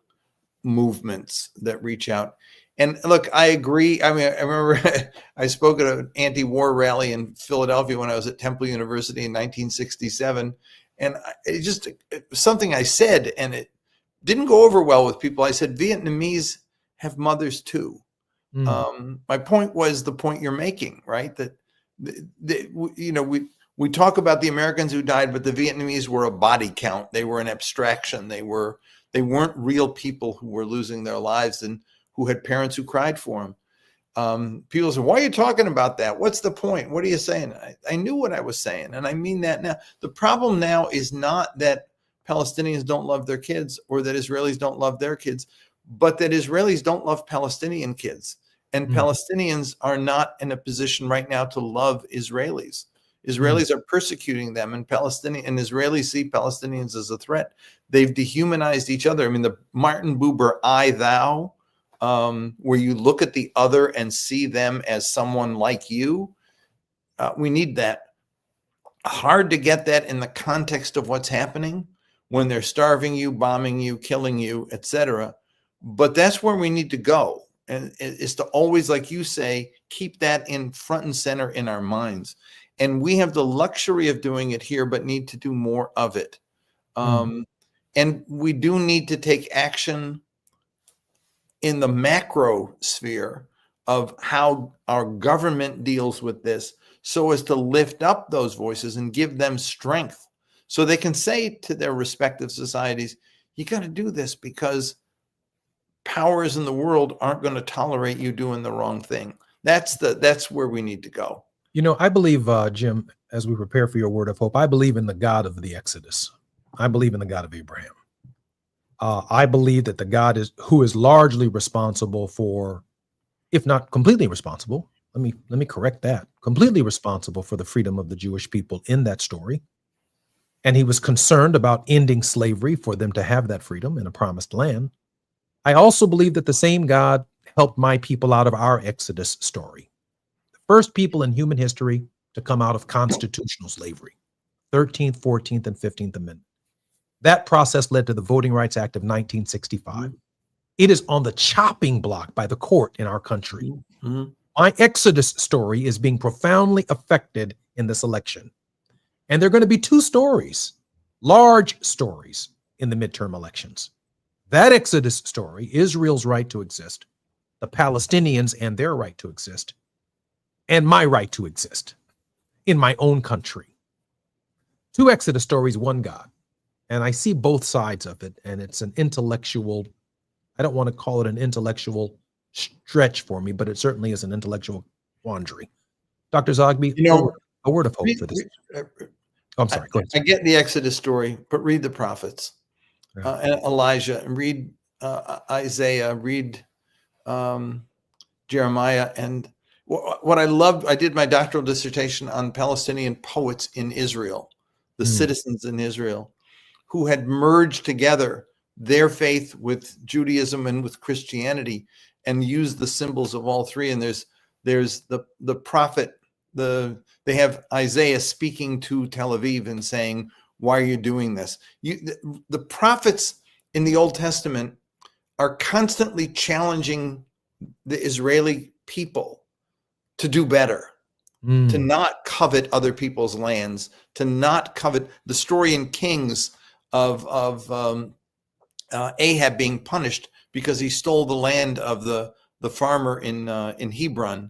movements that reach out. And look, I agree. I mean, I remember I spoke at an anti-war rally in Philadelphia when I was at Temple University in 1967. And it just something I said, and it didn't go over well with people. I said, Vietnamese have mothers too. My point was the point you're making, right? That we talk about the Americans who died, but the Vietnamese were a body count. They were an abstraction. They weren't real people who were losing their lives and who had parents who cried for them. People say, why are you talking about that? What's the point? What are you saying? I knew what I was saying, and I mean that now. The problem now is not that Palestinians don't love their kids or that Israelis don't love their kids, but that Israelis don't love Palestinian kids. And Palestinians are not in a position right now to love Israelis. Israelis are persecuting them, and Israelis see Palestinians as a threat. They've dehumanized each other. I mean, the Martin Buber I, thou, where you look at the other and see them as someone like you. We need that. Hard to get that in the context of what's happening when they're starving you, bombing you, killing you, etc. But that's where we need to go. And it's to always, like you say, keep that in front and center in our minds. And we have the luxury of doing it here, but need to do more of it. And we do need to take action in the macro sphere of how our government deals with this so as to lift up those voices and give them strength so they can say to their respective societies, you got to do this because powers in the world aren't going to tolerate you doing the wrong thing. That's where we need to go. You know, I believe, Jim, as we prepare for your word of hope, I believe in the God of the Exodus. I believe in the God of Abraham. I believe that the God who is largely responsible for, if not completely responsible, let me correct that, completely responsible for the freedom of the Jewish people in that story. And he was concerned about ending slavery for them to have that freedom in a promised land. I also believe that the same God helped my people out of our Exodus story. The first people in human history to come out of constitutional slavery, 13th, 14th, and 15th Amendment. That process led to the Voting Rights Act of 1965. It is on the chopping block by the court in our country. My Exodus story is being profoundly affected in this election. And there are going to be two stories, large stories, in the midterm elections. That Exodus story, Israel's right to exist, the Palestinians and their right to exist, and my right to exist in my own country. Two Exodus stories, one God. And I see both sides of it, and it's an intellectual, I don't want to call it an intellectual stretch for me, but it certainly is an intellectual quandary. Dr. Zogby, a word of hope for this. I'm sorry, go ahead. I get the Exodus story, but read the prophets. And Elijah, and read Isaiah, read Jeremiah. And what I loved, I did my doctoral dissertation on Palestinian poets in Israel, the citizens in Israel, who had merged together their faith with Judaism and with Christianity and used the symbols of all three. And there's the prophet, they have Isaiah speaking to Tel Aviv and saying, why are you doing this? The prophets in the Old Testament are constantly challenging the Israeli people to do better, to not covet other people's lands, to not covet. The story in Kings of Ahab being punished because he stole the land of the farmer in Hebron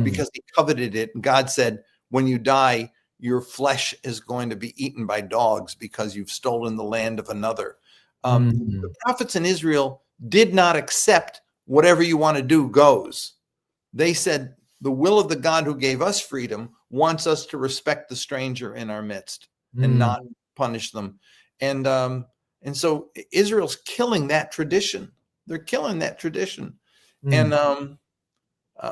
because he coveted it. And God said, when you die, your flesh is going to be eaten by dogs because you've stolen the land of another. The prophets in Israel did not accept whatever you want to do goes. They said, the will of the God who gave us freedom wants us to respect the stranger in our midst and not punish them. And so Israel's killing that tradition. They're killing that tradition. And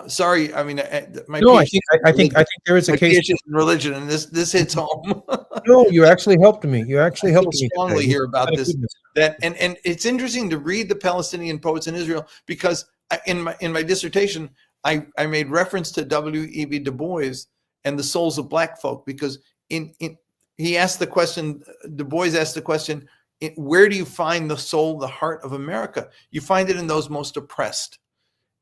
sorry, I mean, I think there is a case in religion, and this hits home. No, you actually helped me. You actually helped me strongly here about this. That and it's interesting to read the Palestinian poets in Israel because in my dissertation I made reference to W.E.B. Du Bois and the souls of Black folk because he asked the question. Du Bois asked the question: where do you find the soul, the heart of America? You find it in those most oppressed.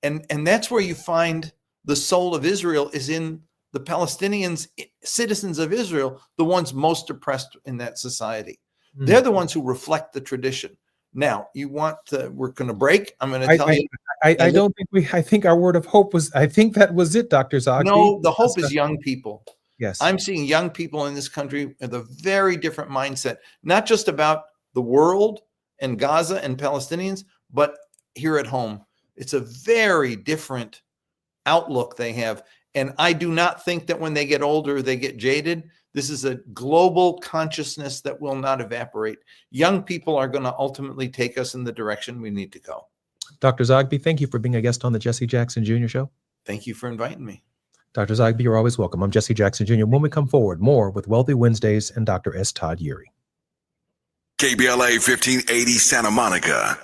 And that's where you find the soul of Israel is in the Palestinians, citizens of Israel, the ones most oppressed in that society. They're the ones who reflect the tradition. Now, you want to, we're going to break. I'm going to tell you. I don't think I think our word of hope was, I think that was it, Dr. Zogby. No, the hope is young people. Yes. I'm seeing young people in this country with a very different mindset, not just about the world and Gaza and Palestinians, but here at home. It's a very different outlook they have. And I do not think that when they get older, they get jaded. This is a global consciousness that will not evaporate. Young people are going to ultimately take us in the direction we need to go. Dr. Zogby, thank you for being a guest on the Jesse Jackson Jr. Show. Thank you for inviting me. Dr. Zogby, you're always welcome. I'm Jesse Jackson Jr. When we come forward, more with Wealthy Wednesdays and Dr. S. Todd Eury. KBLA 1580 Santa Monica.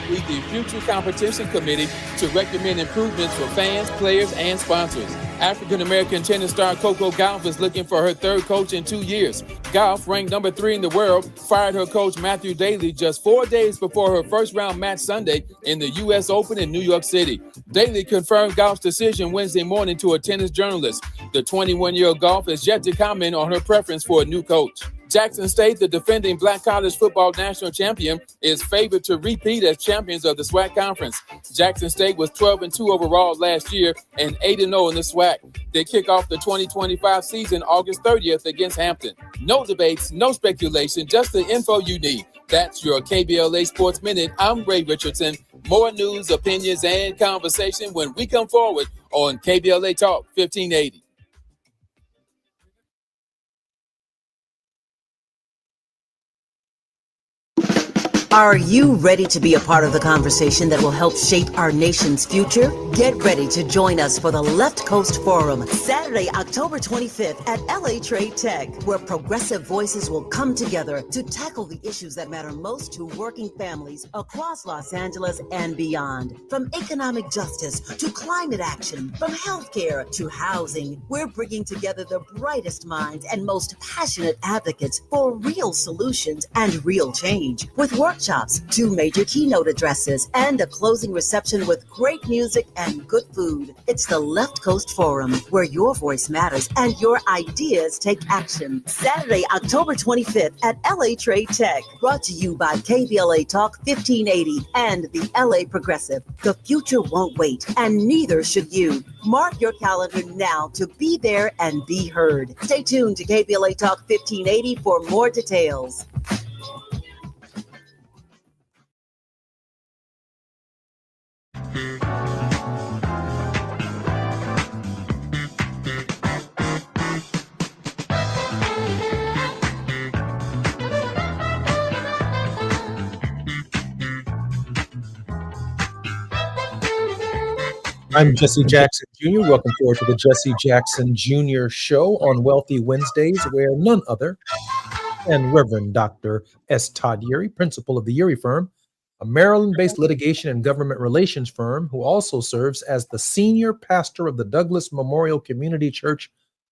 Lead the Future Competition Committee to recommend improvements for fans, players, and sponsors. African-American tennis star Coco Gauff is looking for her third coach in 2 years. Gauff, ranked number 3 in the world, fired her coach Matthew Daley just 4 days before her first-round match Sunday in the U.S. Open in New York City. Daley confirmed Gauff's decision Wednesday morning to a tennis journalist. The 21-year-old Gauff is yet to comment on her preference for a new coach. Jackson State, the defending Black College Football National Champion, is favored to repeat as champions of the SWAC Conference. Jackson State was 12-2 overall last year and 8-0 in the SWAC. They kick off the 2025 season August 30th against Hampton. No debates, no speculation, just the info you need. That's your KBLA Sports Minute. I'm Ray Richardson. More news, opinions, and conversation when we come forward on KBLA Talk 1580. Are you ready to be a part of the conversation that will help shape our nation's future? Get ready to join us for the Left Coast Forum, Saturday, October 25th at LA Trade Tech, where progressive voices will come together to tackle the issues that matter most to working families across Los Angeles and beyond. From economic justice to climate action, from healthcare to housing, we're bringing together the brightest minds and most passionate advocates for real solutions and real change. With workshops, 2 major keynote addresses, and a closing reception with great music and good food. It's the Left Coast Forum, where your voice matters and your ideas take action. Saturday, October 25th at LA Trade Tech. Brought to you by KBLA Talk 1580 and the LA Progressive. The future won't wait, and neither should you. Mark your calendar now to be there and be heard. Stay tuned to KBLA Talk 1580 for more details. I'm Jesse Jackson Jr. Welcome forward to the Jesse Jackson Jr. Show on Wealthy Wednesdays, where none other than Reverend Dr. S. Todd Eury, principal of the Eury Firm, a Maryland-based litigation and government relations firm who also serves as the senior pastor of the Douglas Memorial Community Church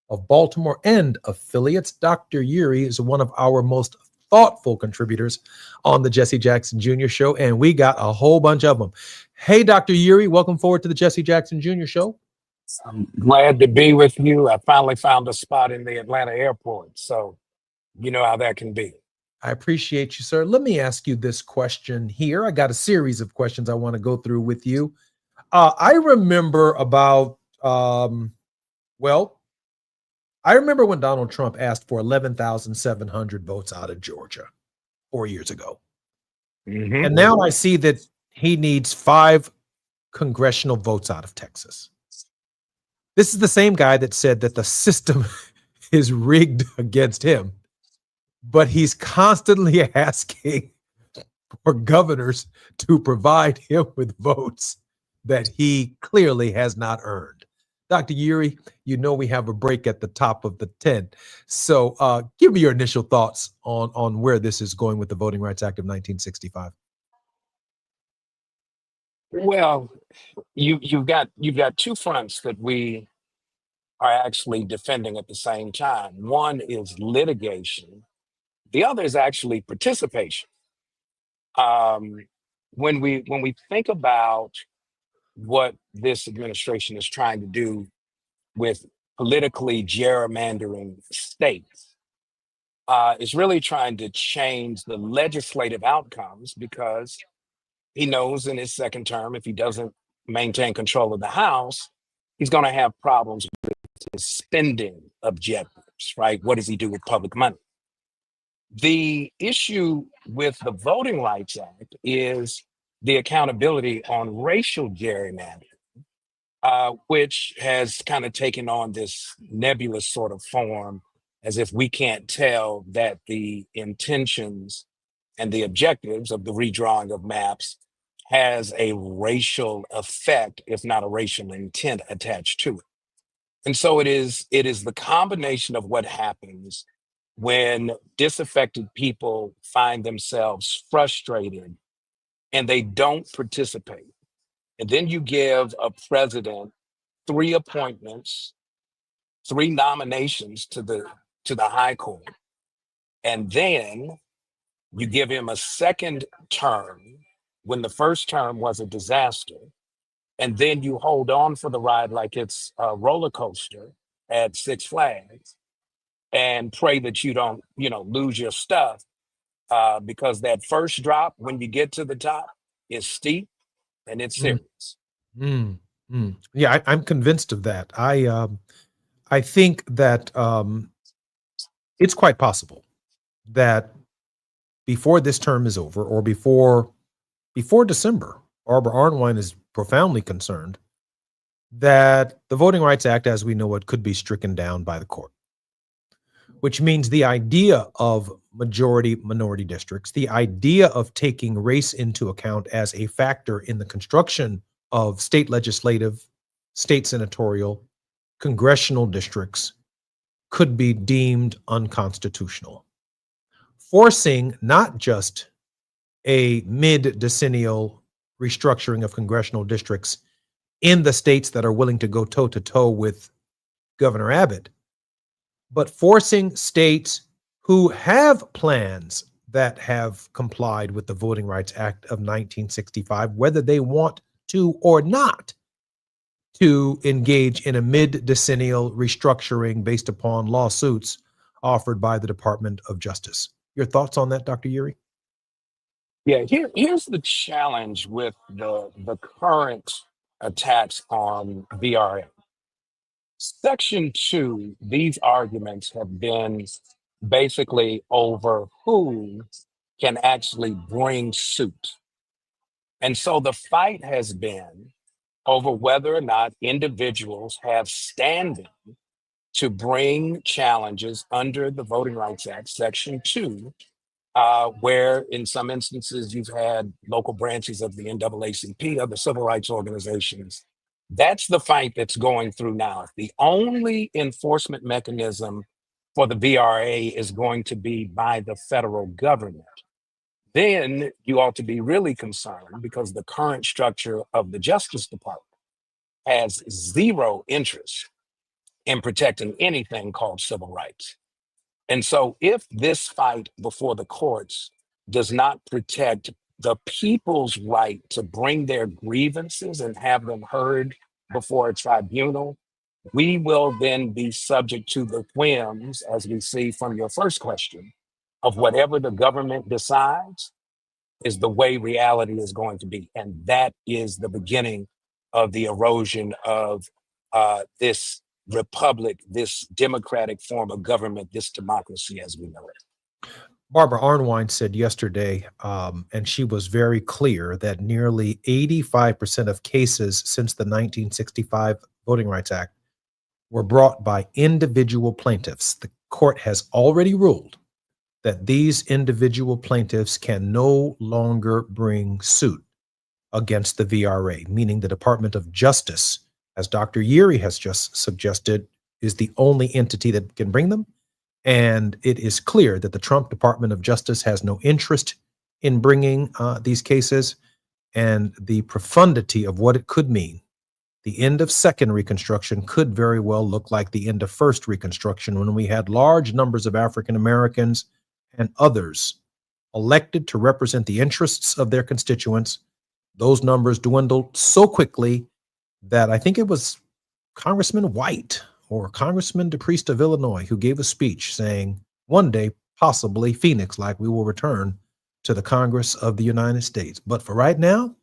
of Baltimore and affiliates. Dr. Eury is one of our most thoughtful contributors on the Jesse Jackson Jr. Show, and we got a whole bunch of them. Hey, Dr. Eury, welcome forward to the Jesse Jackson Jr. Show. I'm glad to be with you. I finally found a spot in the Atlanta airport, so you know how that can be. I appreciate you, sir. Let me ask you this question here. I got a series of questions I want to go through with you. I remember about, I remember when Donald Trump asked for 11,700 votes out of Georgia 4 years ago. Mm-hmm. And now I see that he needs 5 congressional votes out of Texas. This is the same guy that said that the system is rigged against him, but he's constantly asking for governors to provide him with votes that he clearly has not earned. Dr. Uri, you know we have a break at the top of the 10. So give me your initial thoughts on where this is going with the Voting Rights Act of 1965. Well, you've got two fronts that we are actually defending at the same time. One is litigation. The other is actually participation. When we think about what this administration is trying to do with politically gerrymandering states, is really trying to change the legislative outcomes, because he knows in his second term, if he doesn't maintain control of the House, he's going to have problems with his spending objectives, right? What does he do with public money? The issue with the Voting Rights Act is the accountability on racial gerrymandering, which has kind of taken on this nebulous sort of form, as if we can't tell that the intentions and the objectives of the redrawing of maps has a racial effect, if not a racial intent attached to it. And so it is the combination of what happens when disaffected people find themselves frustrated and they don't participate. And then you give a president 3 appointments, 3 nominations to the high court, and then you give him a second term when the first term was a disaster, and then you hold on for the ride like it's a roller coaster at Six Flags and pray that you don't, lose your stuff, because that first drop when you get to the top is steep and it's serious. Yeah, I'm convinced of that. I think that it's quite possible that before this term is over, or before December, Barbara Arnwine is profoundly concerned that the Voting Rights Act, as we know it, could be stricken down by the court, which means the idea of majority-minority districts, the idea of taking race into account as a factor in the construction of state legislative, state senatorial, congressional districts could be deemed unconstitutional, forcing not just a mid-decennial restructuring of congressional districts in the states that are willing to go toe-to-toe with Governor Abbott, but forcing states who have plans that have complied with the Voting Rights Act of 1965, whether they want to or not, to engage in a mid-decennial restructuring based upon lawsuits offered by the Department of Justice. Your thoughts on that, Dr. Uri? Yeah, here's the challenge with the current attacks on VRA. Section 2, these arguments have been basically over who can actually bring suit. And so the fight has been over whether or not individuals have standing to bring challenges under the Voting Rights Act, Section 2, where in some instances you've had local branches of the NAACP, other civil rights organizations. That's the fight that's going through now. The only enforcement mechanism for the VRA is going to be by the federal government. Then you ought to be really concerned, because the current structure of the Justice Department has zero interest in protecting anything called civil rights. And so if this fight before the courts does not protect the people's right to bring their grievances and have them heard before a tribunal, we will then be subject to the whims, as we see from your first question, of whatever the government decides is the way reality is going to be. And that is the beginning of the erosion of this republic, this democratic form of government, this democracy as we know it. Barbara Arnwine said yesterday, and she was very clear, that nearly 85% of cases since the 1965 Voting Rights Act were brought by individual plaintiffs. The court has already ruled that these individual plaintiffs can no longer bring suit against the VRA, meaning the Department of Justice, as Dr. Yeary has just suggested, is the only entity that can bring them. And it is clear that the Trump Department of Justice has no interest in bringing these cases, and the profundity of what it could mean. The end of Second Reconstruction could very well look like the end of First Reconstruction, when we had large numbers of African Americans and others elected to represent the interests of their constituents. Those numbers dwindled so quickly that I think it was Congressman White or Congressman DePriest of Illinois who gave a speech saying, one day, possibly Phoenix, like we will return to the Congress of the United States. But for right now,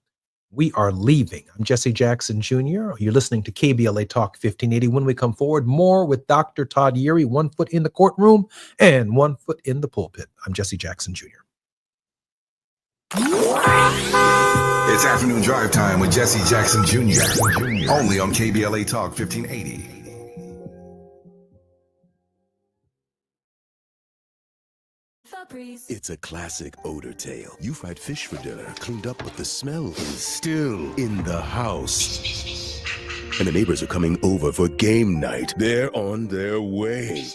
we are leaving. I'm Jesse Jackson Jr. You're listening to KBLA Talk 1580. When we come forward, more with Dr. Todd Yeary, 1 foot in the courtroom and 1 foot in the pulpit. I'm Jesse Jackson Jr. It's afternoon drive time with Jesse Jackson Jr. Only on KBLA Talk 1580. It's a classic odor tale. You fried fish for dinner, cleaned up, but the smell is still in the house. And the neighbors are coming over for game night. They're on their way.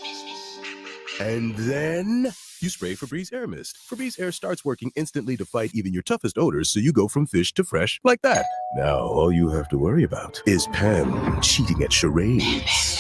And then you spray Febreze Air Mist. Febreze Air starts working instantly to fight even your toughest odors, so you go from fish to fresh like that. Now, all you have to worry about is Pam cheating at charades.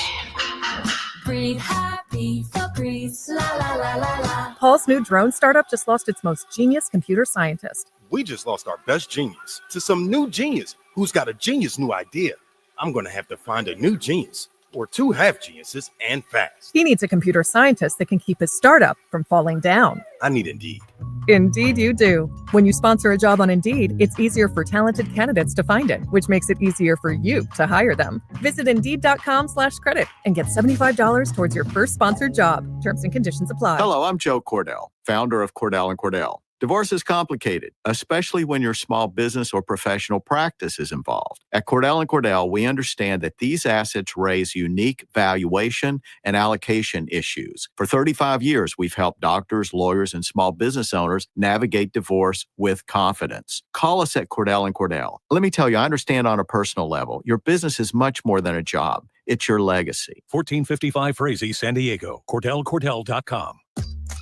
Breathe happy, Febreze, la la la la la. Paul's new drone startup just lost its most genius computer scientist. We just lost our best genius to some new genius who's got a genius new idea. I'm going to have to find a new genius or two half geniuses and fast. He needs a computer scientist that can keep his startup from falling down. I need Indeed. Indeed you do. When you sponsor a job on Indeed, it's easier for talented candidates to find it, which makes it easier for you to hire them. Visit Indeed.com/credit and get $75 towards your first sponsored job. Terms and conditions apply. Hello, I'm Joe Cordell, founder of Cordell & Cordell. Divorce is complicated, especially when your small business or professional practice is involved. At Cordell & Cordell, we understand that these assets raise unique valuation and allocation issues. For 35 years, we've helped doctors, lawyers, and small business owners navigate divorce with confidence. Call us at Cordell & Cordell. Let me tell you, I understand on a personal level, your business is much more than a job. It's your legacy. 1455 Frazee, San Diego. CordellCordell.com.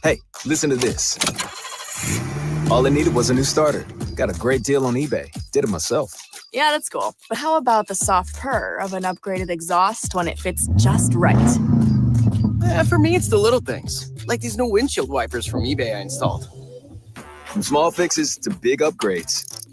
Hey, listen to this. All I needed was a new starter. Got a great deal on eBay. Did it myself. Yeah, that's cool. But how about the soft purr of an upgraded exhaust when it fits just right? For me, it's the little things, like these new windshield wipers from eBay I installed. From small fixes to big upgrades,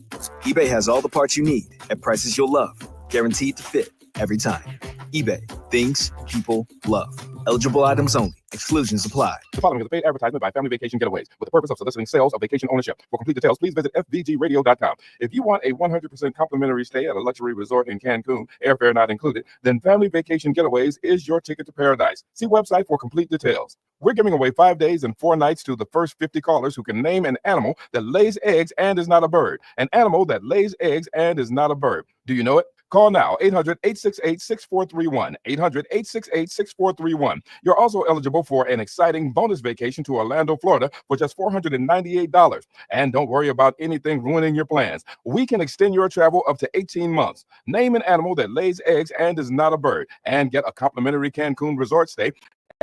eBay has all the parts you need at prices you'll love, guaranteed to fit every time. eBay, things people love. Eligible items only. Exclusions apply. The following is a paid advertisement by Family Vacation Getaways with the purpose of soliciting sales of vacation ownership. For complete details, please visit fvgradio.com. If you want a 100% complimentary stay at a luxury resort in Cancun, airfare not included, then Family Vacation Getaways is your ticket to paradise. See website for complete details. We're giving away 5 days and 4 nights to the first 50 callers who can name an animal that lays eggs and is not a bird. An animal that lays eggs and is not a bird. Do you know it? Call now, 800-868-6431, 800-868-6431. You're also eligible for an exciting bonus vacation to Orlando, Florida for just $498. And don't worry about anything ruining your plans. We can extend your travel up to 18 months. Name an animal that lays eggs and is not a bird, and get a complimentary Cancun resort stay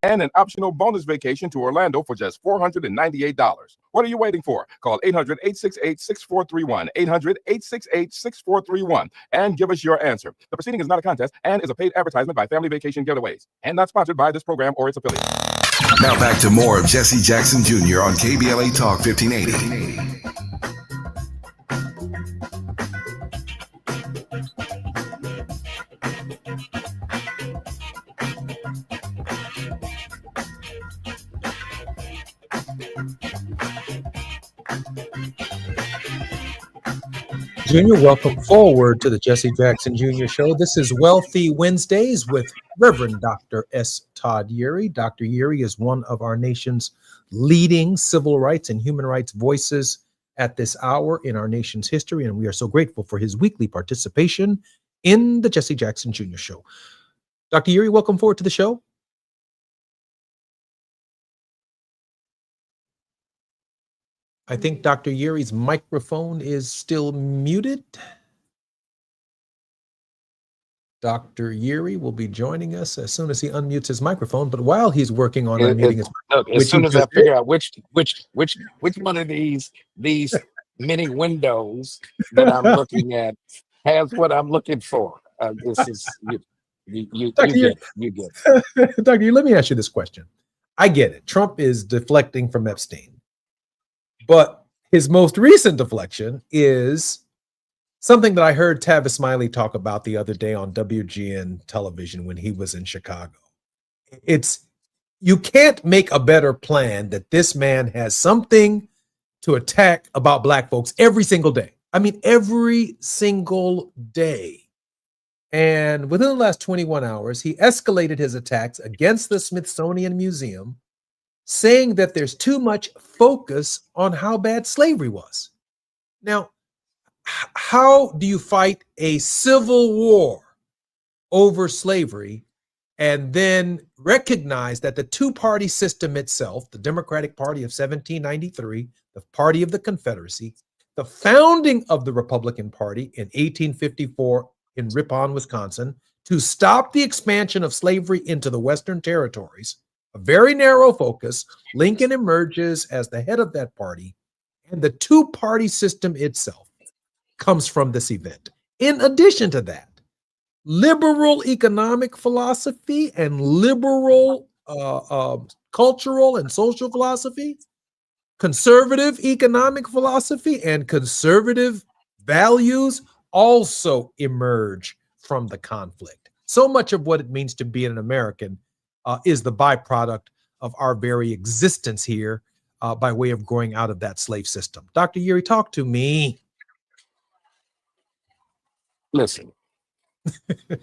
and an optional bonus vacation to Orlando for just $498. What are you waiting for? Call 800-868-6431, 800-868-6431, and give us your answer. The proceeding is not a contest and is a paid advertisement by Family Vacation Getaways and not sponsored by this program or its affiliates. Now back to more of Jesse Jackson Jr. on KBLA Talk 1580. Jr., welcome forward to the Jesse Jackson Jr. Show. This is Wealthy Wednesdays with Reverend Dr. S. Todd Yeary. Dr. Yeary is one of our nation's leading civil rights and human rights voices at this hour in our nation's history, and we are so grateful for his weekly participation in the Jesse Jackson Jr. Show. Dr. Yeary, welcome forward to the show. I think Dr. Yeary's microphone is still muted. Dr. Yeary will be joining us as soon as he unmutes his microphone. But while he's working on unmuting his Look, as soon as I figure out which one of these many windows that I'm looking at has what I'm looking for, this is you get it. Dr. Yeary, let me ask you this question. I get it. Trump is deflecting from Epstein. But his most recent deflection is something that I heard Tavis Smiley talk about the other day on WGN television when he was in Chicago. It's, you can't make a better plan that this man has something to attack about Black folks every single day. I mean, every single day. And within the last 21 hours, he escalated his attacks against the Smithsonian Museum, saying that there's too much focus on how bad slavery was. Now, how do you fight a civil war over slavery and then recognize that the two-party system itself, the Democratic Party of 1793, the Party of the Confederacy, the founding of the Republican Party in 1854 in Ripon, Wisconsin, to stop the expansion of slavery into the Western territories, a very narrow focus. Lincoln emerges as the head of that party, and the two-party system itself comes from this event. In addition to that, liberal economic philosophy and liberal cultural and social philosophy, conservative economic philosophy and conservative values also emerge from the conflict. So much of what it means to be an American is the byproduct of our very existence here by way of growing out of that slave system. Dr. Yeary, talk to me. Listen,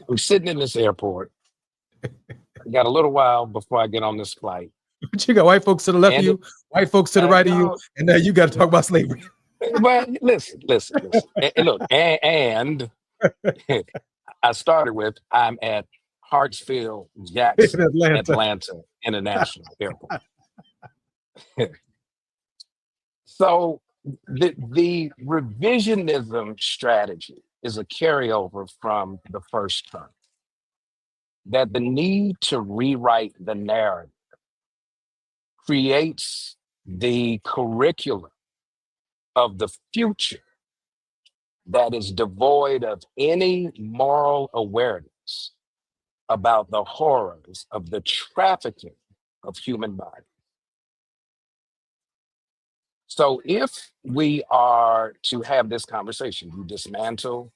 I'm sitting in this airport. I got a little while before I get on this flight. But you got white folks to the left of you, white folks to the right of you, and now you got to talk about slavery. Well, listen. And look, and I started with, I'm at Hartsfield Jackson Atlanta International Airport. So the revisionism strategy is a carryover from the first term. That the need to rewrite the narrative creates the curriculum of the future that is devoid of any moral awareness about the horrors of the trafficking of human bodies. So if we are to have this conversation, you dismantle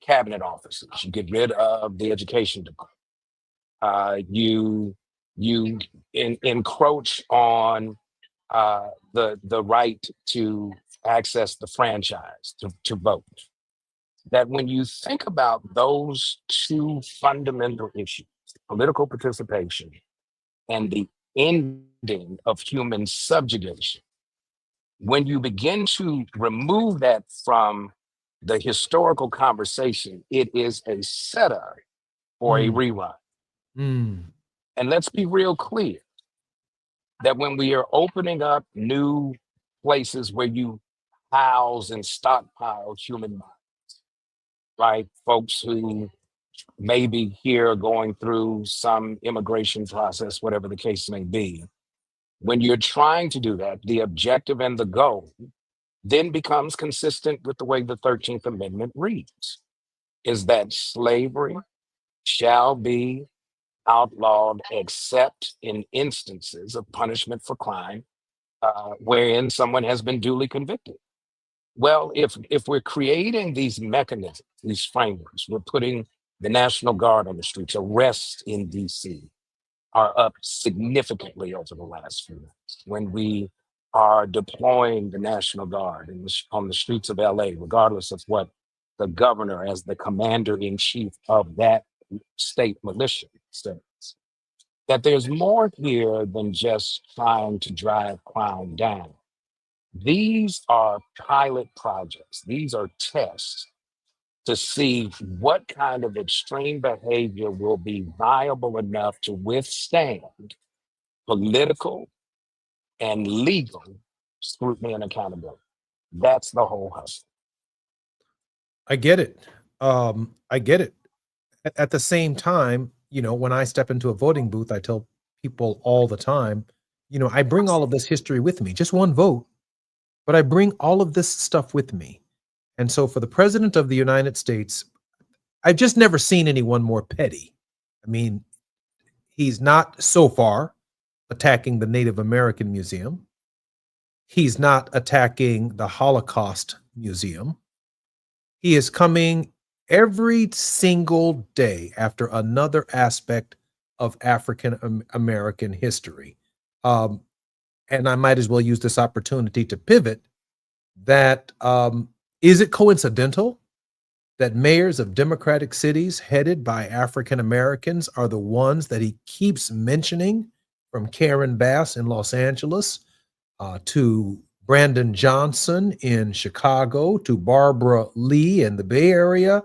cabinet offices, you get rid of the education department, you encroach on the right to access the franchise, to vote. That when you think about those two fundamental issues, political participation and the ending of human subjugation, when you begin to remove that from the historical conversation, it is a setup for a rerun. And let's be real clear that when we are opening up new places where you house and stockpile human bodies, right? Folks who may be here going through some immigration process, whatever the case may be. When you're trying to do that, the objective and the goal then becomes consistent with the way the 13th Amendment reads, is that slavery shall be outlawed except in instances of punishment for crime wherein someone has been duly convicted. Well, if we're creating these mechanisms, these frameworks, we're putting the National Guard on the streets, arrests in DC are up significantly over the last few months. When we are deploying the National Guard on the streets of LA, regardless of what the governor, as the commander in chief of that state militia, says. That there's more here than just trying to drive crime down. These are pilot projects, these are tests to see what kind of extreme behavior will be viable enough to withstand political and legal scrutiny and accountability. That's the whole hustle. I get it. I get it. At the same time, when I step into a voting booth, I tell people all the time, I bring all of this history with me, just one vote, but I bring all of this stuff with me. And so for the president of the United States, I've just never seen anyone more petty. I mean, he's not so far attacking the Native American Museum. He's not attacking the Holocaust Museum. He is coming every single day after another aspect of African American history. And I might as well use this opportunity to pivot that is it coincidental that mayors of Democratic cities headed by African Americans are the ones that he keeps mentioning, from Karen Bass in Los Angeles to Brandon Johnson in Chicago, to Barbara Lee in the Bay Area,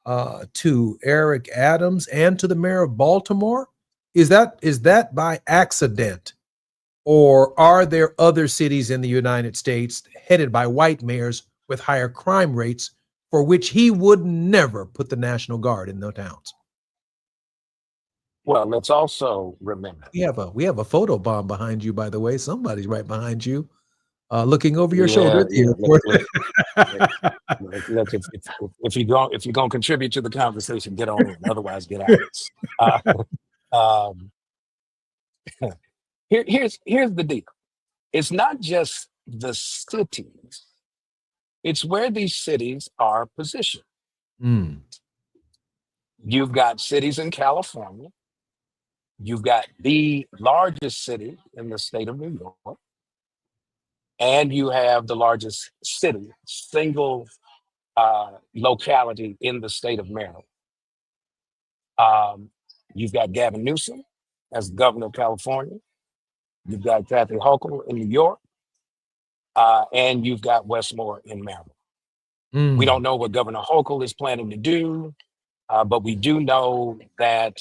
to Eric Adams, and to the mayor of Baltimore? Is that by accident? Or are there other cities in the United States headed by white mayors with higher crime rates for which he would never put the National Guard in those towns? Well, let's also remember we have a photo bomb behind you, by the way. Somebody's right behind you, looking over your shoulder. Look, if you're gonna contribute to the conversation, get on in. Otherwise, get out. Here's the deal. It's not just the cities; it's where these cities are positioned. You've got cities in California. You've got the largest city in the state of New York. And you have the largest city, single locality in the state of Maryland. You've got Gavin Newsom as governor of California. You've got Kathy Hochul in New York. And you've got Westmore in Maryland. We don't know what Governor Hochul is planning to do, but we do know that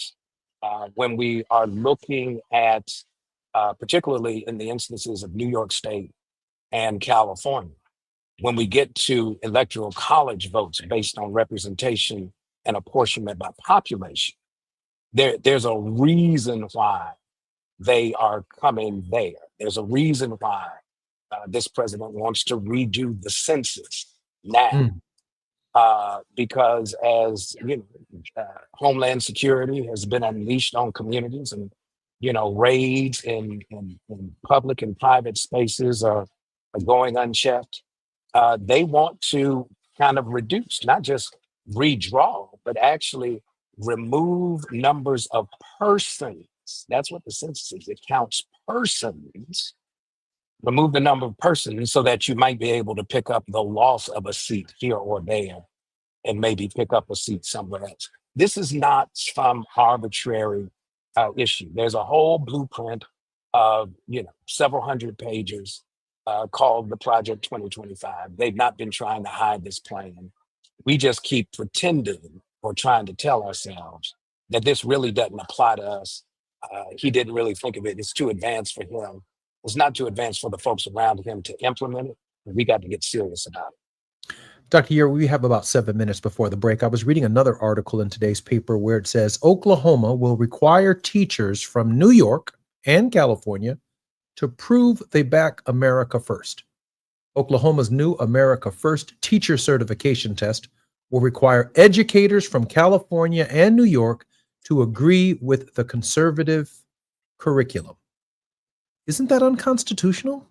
when we are looking at, particularly in the instances of New York State and California, when we get to electoral college votes based on representation and apportionment by population, there's a reason why they are coming there. There's a reason why this president wants to redo the census now. Because as Homeland Security has been unleashed on communities, and raids in public and private spaces are going unchecked, they want to kind of reduce, not just redraw, but actually remove numbers of persons. That's what the census is. It counts persons. Remove the number of persons so that you might be able to pick up the loss of a seat here or there and maybe pick up a seat somewhere else. This is not some arbitrary issue. There's a whole blueprint of several hundred pages called the Project 2025. They've not been trying to hide this plan. We just keep pretending or trying to tell ourselves that this really doesn't apply to us. He didn't really think of it. It's too advanced for him. It's not too advanced for the folks around him to implement it. We got to get serious about it. Dr. Year, we have about 7 minutes before the break. I was reading another article in today's paper where it says Oklahoma will require teachers from New York and California to prove they back America First. Oklahoma's new America First teacher certification test will require educators from California and New York to agree with the conservative curriculum. Isn't that unconstitutional?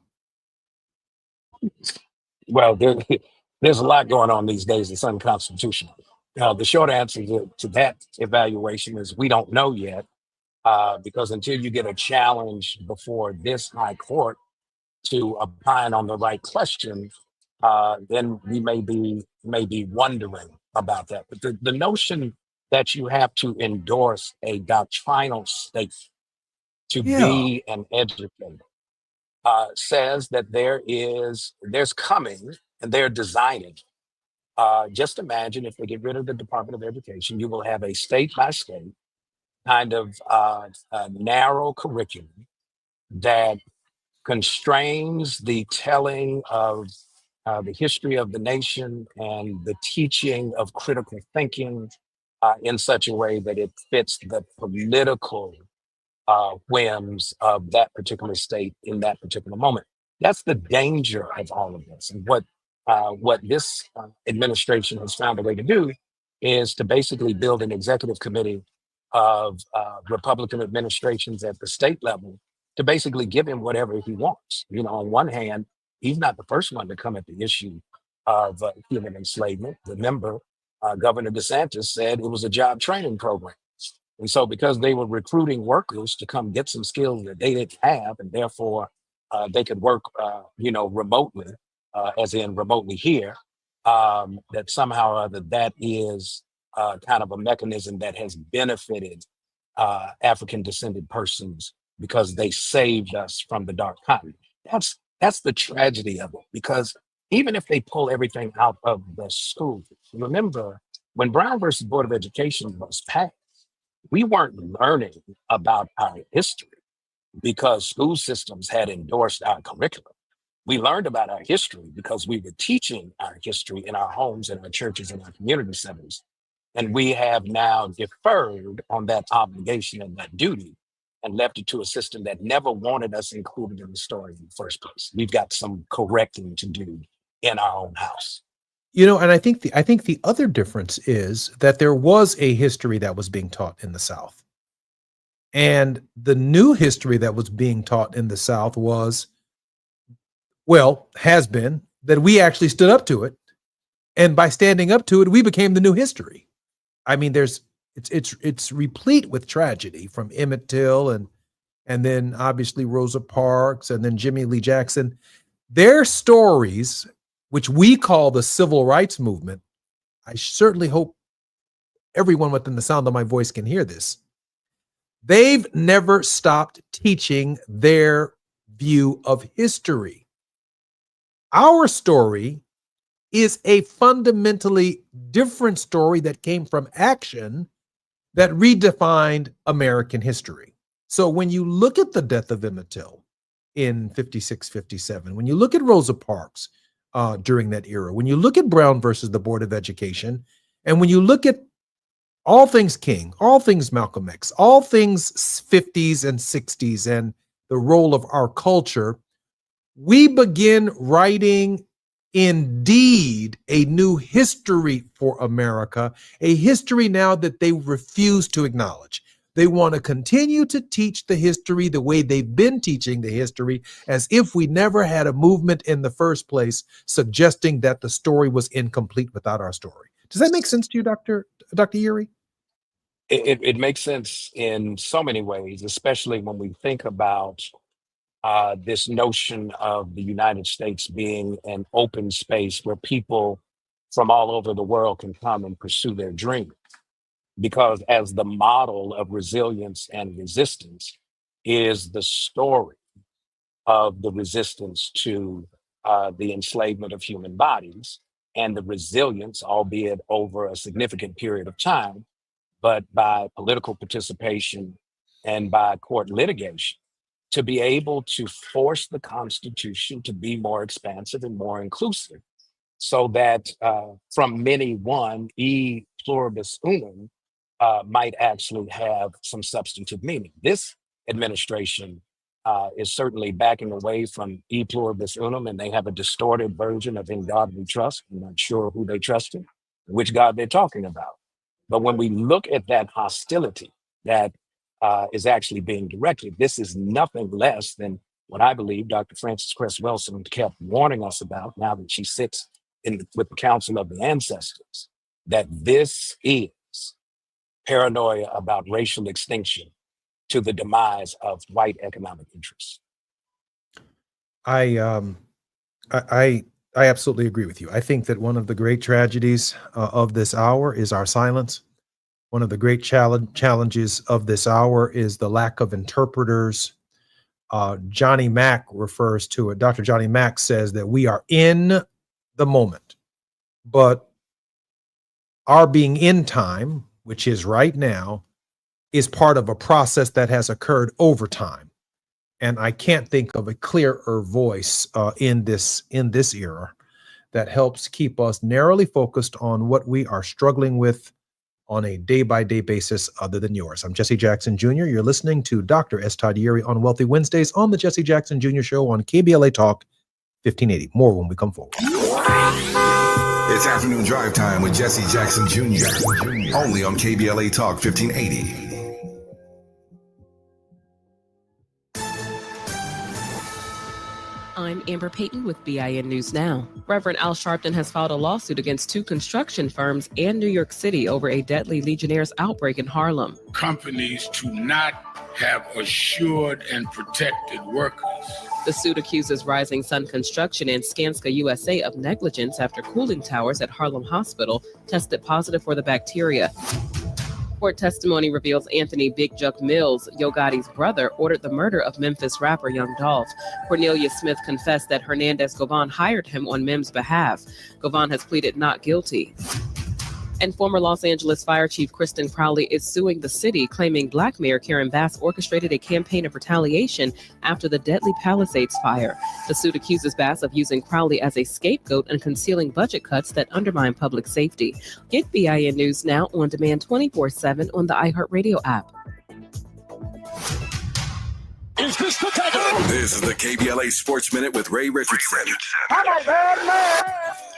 Well, there's a lot going on these days that's unconstitutional. The short answer to that evaluation is we don't know yet, because until you get a challenge before this high court, to opine on the right question, then we may be wondering about that. But the notion that you have to endorse a doctrinal statement to Yeah. be an educator says that there's coming and they're designing. Just imagine if they get rid of the Department of Education, you will have a state by state kind of narrow curriculum that constrains the telling of the history of the nation and the teaching of critical thinking in such a way that it fits the political whims of that particular state in that particular moment. That's the danger of all of this. And what this administration has found a way to do is to basically build an executive committee of Republican administrations at the state level to basically give him whatever he wants. You know, on one hand, he's not the first one to come at the issue of human enslavement. Remember, Governor DeSantis said it was a job training program. And so because they were recruiting workers to come get some skills that they didn't have, and therefore they could work, remotely, as in remotely here, that somehow or other that is kind of a mechanism that has benefited African descended persons because they saved us from the dark cotton. That's the tragedy of it, because even if they pull everything out of the schools, remember when Brown versus Board of Education was passed, we weren't learning about our history because school systems had endorsed our curriculum. We learned about our history because we were teaching our history in our homes, in our churches, in our community centers. And we have now deferred on that obligation and that duty and left it to a system that never wanted us included in the story in the first place. We've got some correcting to do in our own house. You know, and I think the other difference is that there was a history that was being taught in the South. And the new history that was being taught in the South has been that we actually stood up to it. And by standing up to it, we became the new history. I mean, it's replete with tragedy, from Emmett Till and then obviously Rosa Parks and then Jimmy Lee Jackson. Their stories, which we call the civil rights movement, I certainly hope everyone within the sound of my voice can hear this. They've never stopped teaching their view of history. Our story is a fundamentally different story that came from action that redefined American history. So when you look at the death of Emmett Till in 56, 57, when you look at Rosa Parks during that era, when you look at Brown versus the Board of Education, and when you look at all things King, all things Malcolm X, all things 50s and 60s and the role of our culture, we begin writing indeed a new history for America, a history now that they refuse to acknowledge. They want to continue to teach the history the way they've been teaching the history, as if we never had a movement in the first place, suggesting that the story was incomplete without our story. Does that make sense to you, Dr. Uri? It makes sense in so many ways, especially when we think about this notion of the United States being an open space where people from all over the world can come and pursue their dreams. Because as the model of resilience and resistance is the story of the resistance to the enslavement of human bodies and the resilience, albeit over a significant period of time, but by political participation and by court litigation, to be able to force the Constitution to be more expansive and more inclusive, so that from many one, e pluribus unum, might actually have some substantive meaning. This administration is certainly backing away from e pluribus unum, and they have a distorted version of In God We Trust. I'm not sure who they trusted, which God they're talking about. But when we look at that hostility that is actually being directed, this is nothing less than what I believe Dr. Frances Cress Welsing kept warning us about now that she sits with the Council of the Ancestors, that this is paranoia about racial extinction to the demise of white economic interests. I absolutely agree with you. I think that one of the great tragedies of this hour is our silence. One of the great challenges of this hour is the lack of interpreters. Johnny Mack refers to it. Dr. Johnny Mack says that we are in the moment, but our being in time, which is right now, is part of a process that has occurred over time. And I can't think of a clearer voice in this era that helps keep us narrowly focused on what we are struggling with on a day-by-day basis other than yours. I'm Jesse Jackson Jr. You're listening to Dr. S. Todd Yeary on Wealthy Wednesdays on the Jesse Jackson Jr. Show on KBLA Talk 1580. More when we come forward. It's afternoon drive time with Jesse Jackson Jr. Only on KBLA Talk 1580. I'm Amber Payton with BIN News Now. Reverend Al Sharpton has filed a lawsuit against 2 construction firms and New York City over a deadly Legionnaires outbreak in Harlem. Companies to not have assured and protected workers. The suit accuses Rising Sun Construction and Skanska USA of negligence after cooling towers at Harlem Hospital tested positive for the bacteria. Court testimony reveals Anthony Big Juck Mills, Yo Gotti's brother, ordered the murder of Memphis rapper Young Dolph. Cornelius Smith confessed that Hernandez Govan hired him on Mim's behalf. Govan has pleaded not guilty. And former Los Angeles Fire Chief Kristen Crowley is suing the city, claiming Black Mayor Karen Bass orchestrated a campaign of retaliation after the deadly Palisades fire. The suit accuses Bass of using Crowley as a scapegoat and concealing budget cuts that undermine public safety. Get BIN News Now on demand 24/7 on the iHeartRadio app. Is this the Tiger? This is the KBLA Sports Minute with Ray Richardson.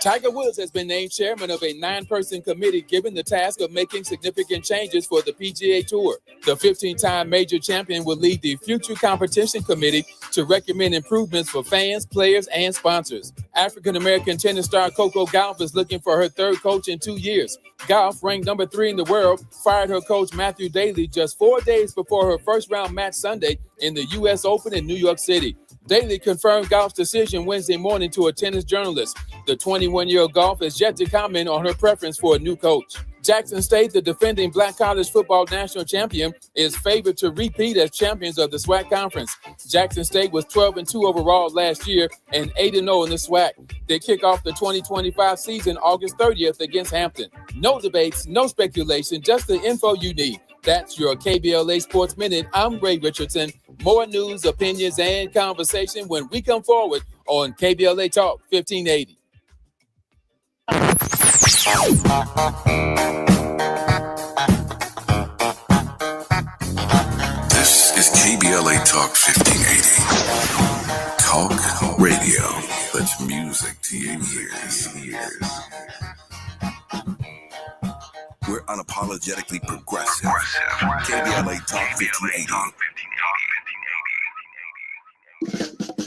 Tiger Woods has been named chairman of a 9-person committee given the task of making significant changes for the PGA Tour. The 15-time major champion will lead the future competition committee to recommend improvements for fans, players, and sponsors. African-American tennis star Coco Gauff is looking for her 3rd coach in 2 years. Gauff, ranked number 3 in the world, fired her coach Matthew Daly just 4 days before her first-round match Sunday in the U.S. Open in New York City. Daly confirmed Gauff's decision Wednesday morning to a tennis journalist. The 21-year-old Gauff has yet to comment on her preference for a new coach. Jackson State, the defending Black College football national champion, is favored to repeat as champions of the SWAC conference. Jackson State was 12-2 overall last year and 8-0 in the SWAC. They kick off the 2025 season August 30th against Hampton. No debates, no speculation, just the info you need. That's your KBLA Sports Minute. I'm Ray Richardson. More news, opinions, and conversation when we come forward on KBLA Talk 1580. This is KBLA Talk 1580. Talk radio. That's music to your ears. We're unapologetically progressive. KBLA Talk 1580.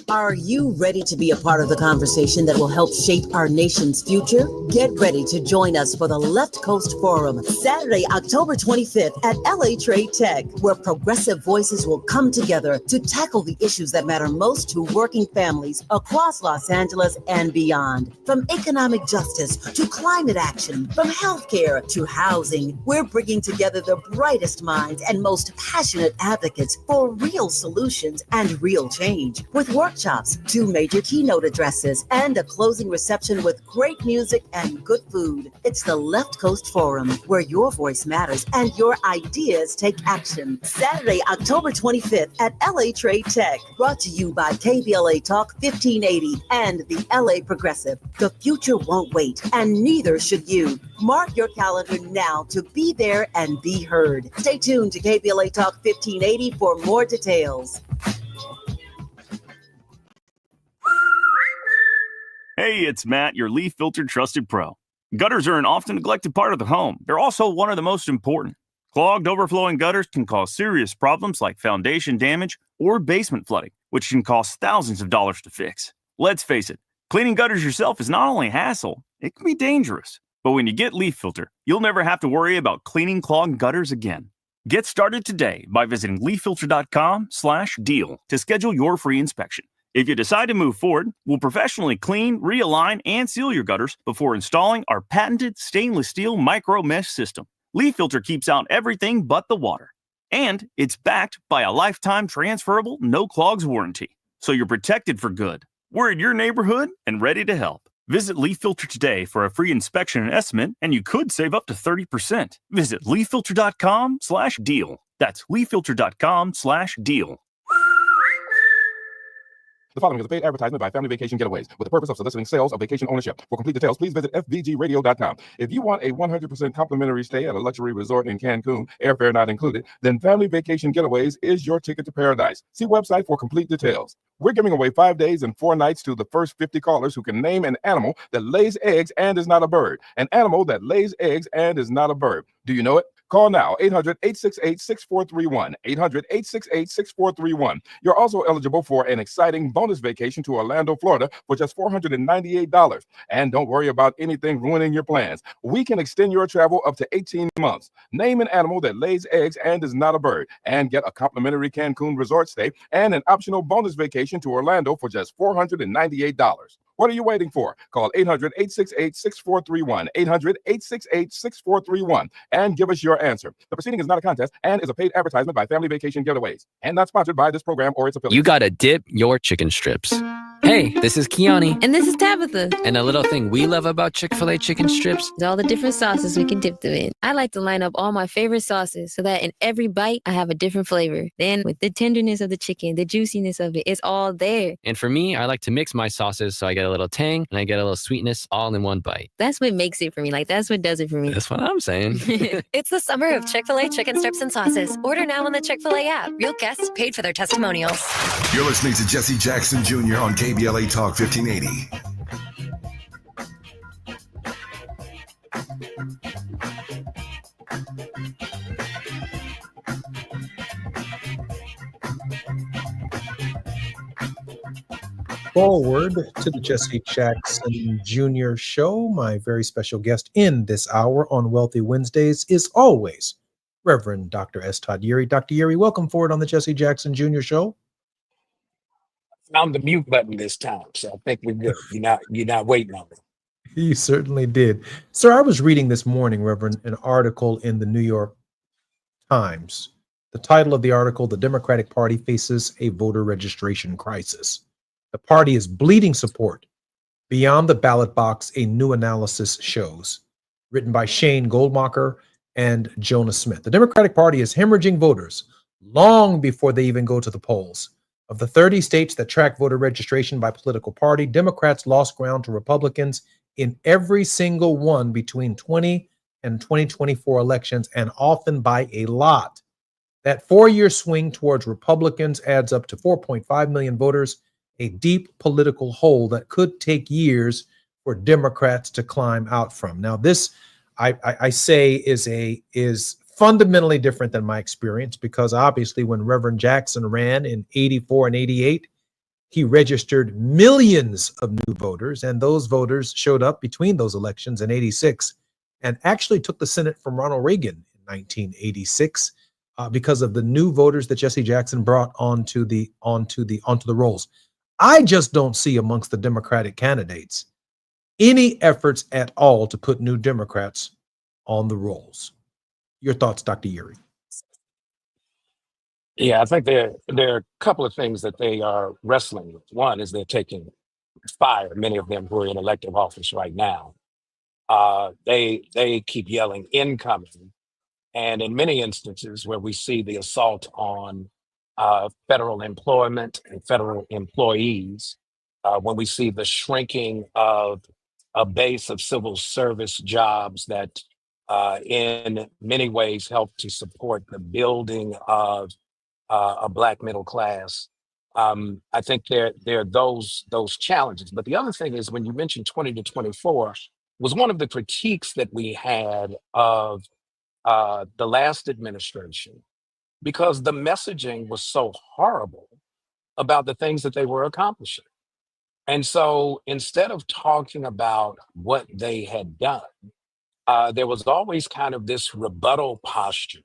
Are you ready to be a part of the conversation that will help shape our nation's future? Get ready to join us for the Left Coast Forum, Saturday, October 25th at LA Trade Tech, where progressive voices will come together to tackle the issues that matter most to working families across Los Angeles and beyond. From economic justice to climate action, from healthcare to housing, we're bringing together the brightest minds and most passionate advocates for real solutions and real change. With workshops, 2 major keynote addresses, and a closing reception with great music and good food. It's the Left Coast Forum, where your voice matters and your ideas take action. Saturday, October 25th at LA Trade Tech. Brought to you by KBLA Talk 1580 and the LA Progressive. The future won't wait, and neither should you. Mark your calendar now to be there and be heard. Stay tuned to KBLA Talk 1580 for more details. Hey, it's Matt, your leaf filter trusted pro. Gutters are an often neglected part of the home. They're also one of the most important. Clogged, overflowing gutters can cause serious problems like foundation damage or basement flooding, which can cost thousands of dollars to fix. Let's face it, cleaning gutters yourself is not only a hassle, it can be dangerous. But when you get Leaf Filter, you'll never have to worry about cleaning clogged gutters again. Get started today by visiting leaffilter.com/deal to schedule your free inspection. If you decide to move forward, we'll professionally clean, realign, and seal your gutters before installing our patented stainless steel micro mesh system. Leaf Filter keeps out everything but the water. And it's backed by a lifetime transferable no clogs warranty. So you're protected for good. We're in your neighborhood and ready to help. Visit Leaf Filter today for a free inspection and estimate, and you could save up to 30%. Visit leaffilter.com/deal. That's leaffilter.com/deal. The following is a paid advertisement by Family Vacation Getaways with the purpose of soliciting sales of vacation ownership. For complete details, please visit fvgradio.com. If you want a 100% complimentary stay at a luxury resort in Cancun, airfare not included, then Family Vacation Getaways is your ticket to paradise. See website for complete details. We're giving away 5 days and 4 nights to the first 50 callers who can name an animal that lays eggs and is not a bird. An animal that lays eggs and is not a bird. Do you know it? Call now, 800-868-6431, 800-868-6431. You're also eligible for an exciting bonus vacation to Orlando, Florida for just $498. And don't worry about anything ruining your plans. We can extend your travel up to 18 months. Name an animal that lays eggs and is not a bird, and get a complimentary Cancun resort stay and an optional bonus vacation to Orlando for just $498. What are you waiting for? Call 800-868-6431, 800-868-6431, and give us your answer. The proceeding is not a contest and is a paid advertisement by Family Vacation Getaways and not sponsored by this program or its affiliates. You gotta dip your chicken strips. Hey, this is Kiani. And this is Tabitha. And a little thing we love about Chick-fil-A chicken strips is all the different sauces we can dip them in. I like to line up all my favorite sauces so that in every bite, I have a different flavor. Then with the tenderness of the chicken, the juiciness of it, it's all there. And for me, I like to mix my sauces so I get a little tang and I get a little sweetness all in one bite. That's what makes it for me. Like, that's what does it for me. That's what I'm saying. It's the summer of Chick-fil-A chicken strips and sauces. Order now on the Chick-fil-A app. Real guests paid for their testimonials. You're listening to Jesse Jackson Jr. on KBLA Talk 1580. Forward to the Jesse Jackson Jr. Show. My very special guest in this hour on Wealthy Wednesdays is always Reverend Dr. S. Todd Yeary. Dr. Yeary, welcome forward on the Jesse Jackson Jr. Show. Found the mute button this time, so I think we're good. You're not waiting on me. You certainly did. Sir, I was reading this morning, Reverend, an article in the New York Times. The title of the article, "The Democratic Party Faces a Voter Registration Crisis." The party is bleeding support beyond the ballot box, a new analysis shows. Written by Shane Goldmacher and Jonah Smith. The Democratic Party is hemorrhaging voters long before they even go to the polls. Of the 30 states that track voter registration by political party, Democrats lost ground to Republicans in every single one between 20 and 2024 elections, and often by a lot. That 4-year swing towards Republicans adds up to 4.5 million voters, a deep political hole that could take years for Democrats to climb out from. Now, this, I say, is fundamentally different than my experience, because obviously when Reverend Jackson ran in 84 and 88, he registered millions of new voters, and those voters showed up between those elections in 86 and actually took the Senate from Ronald Reagan in 1986 because of the new voters that Jesse Jackson brought onto the rolls. I just don't see amongst the Democratic candidates any efforts at all to put new Democrats on the rolls. Your thoughts, Dr. Yeary? Yeah, I think there are a couple of things that they are wrestling with. One is they're taking fire, many of them who are in elective office right now. They keep yelling incoming. And in many instances where we see the assault on federal employment and federal employees, when we see the shrinking of a base of civil service jobs that in many ways help to support the building of a Black middle class. I think there are those challenges. But the other thing is, when you mentioned 20 to 24, was one of the critiques that we had of the last administration, because the messaging was so horrible about the things that they were accomplishing. And so instead of talking about what they had done, there was always kind of this rebuttal posture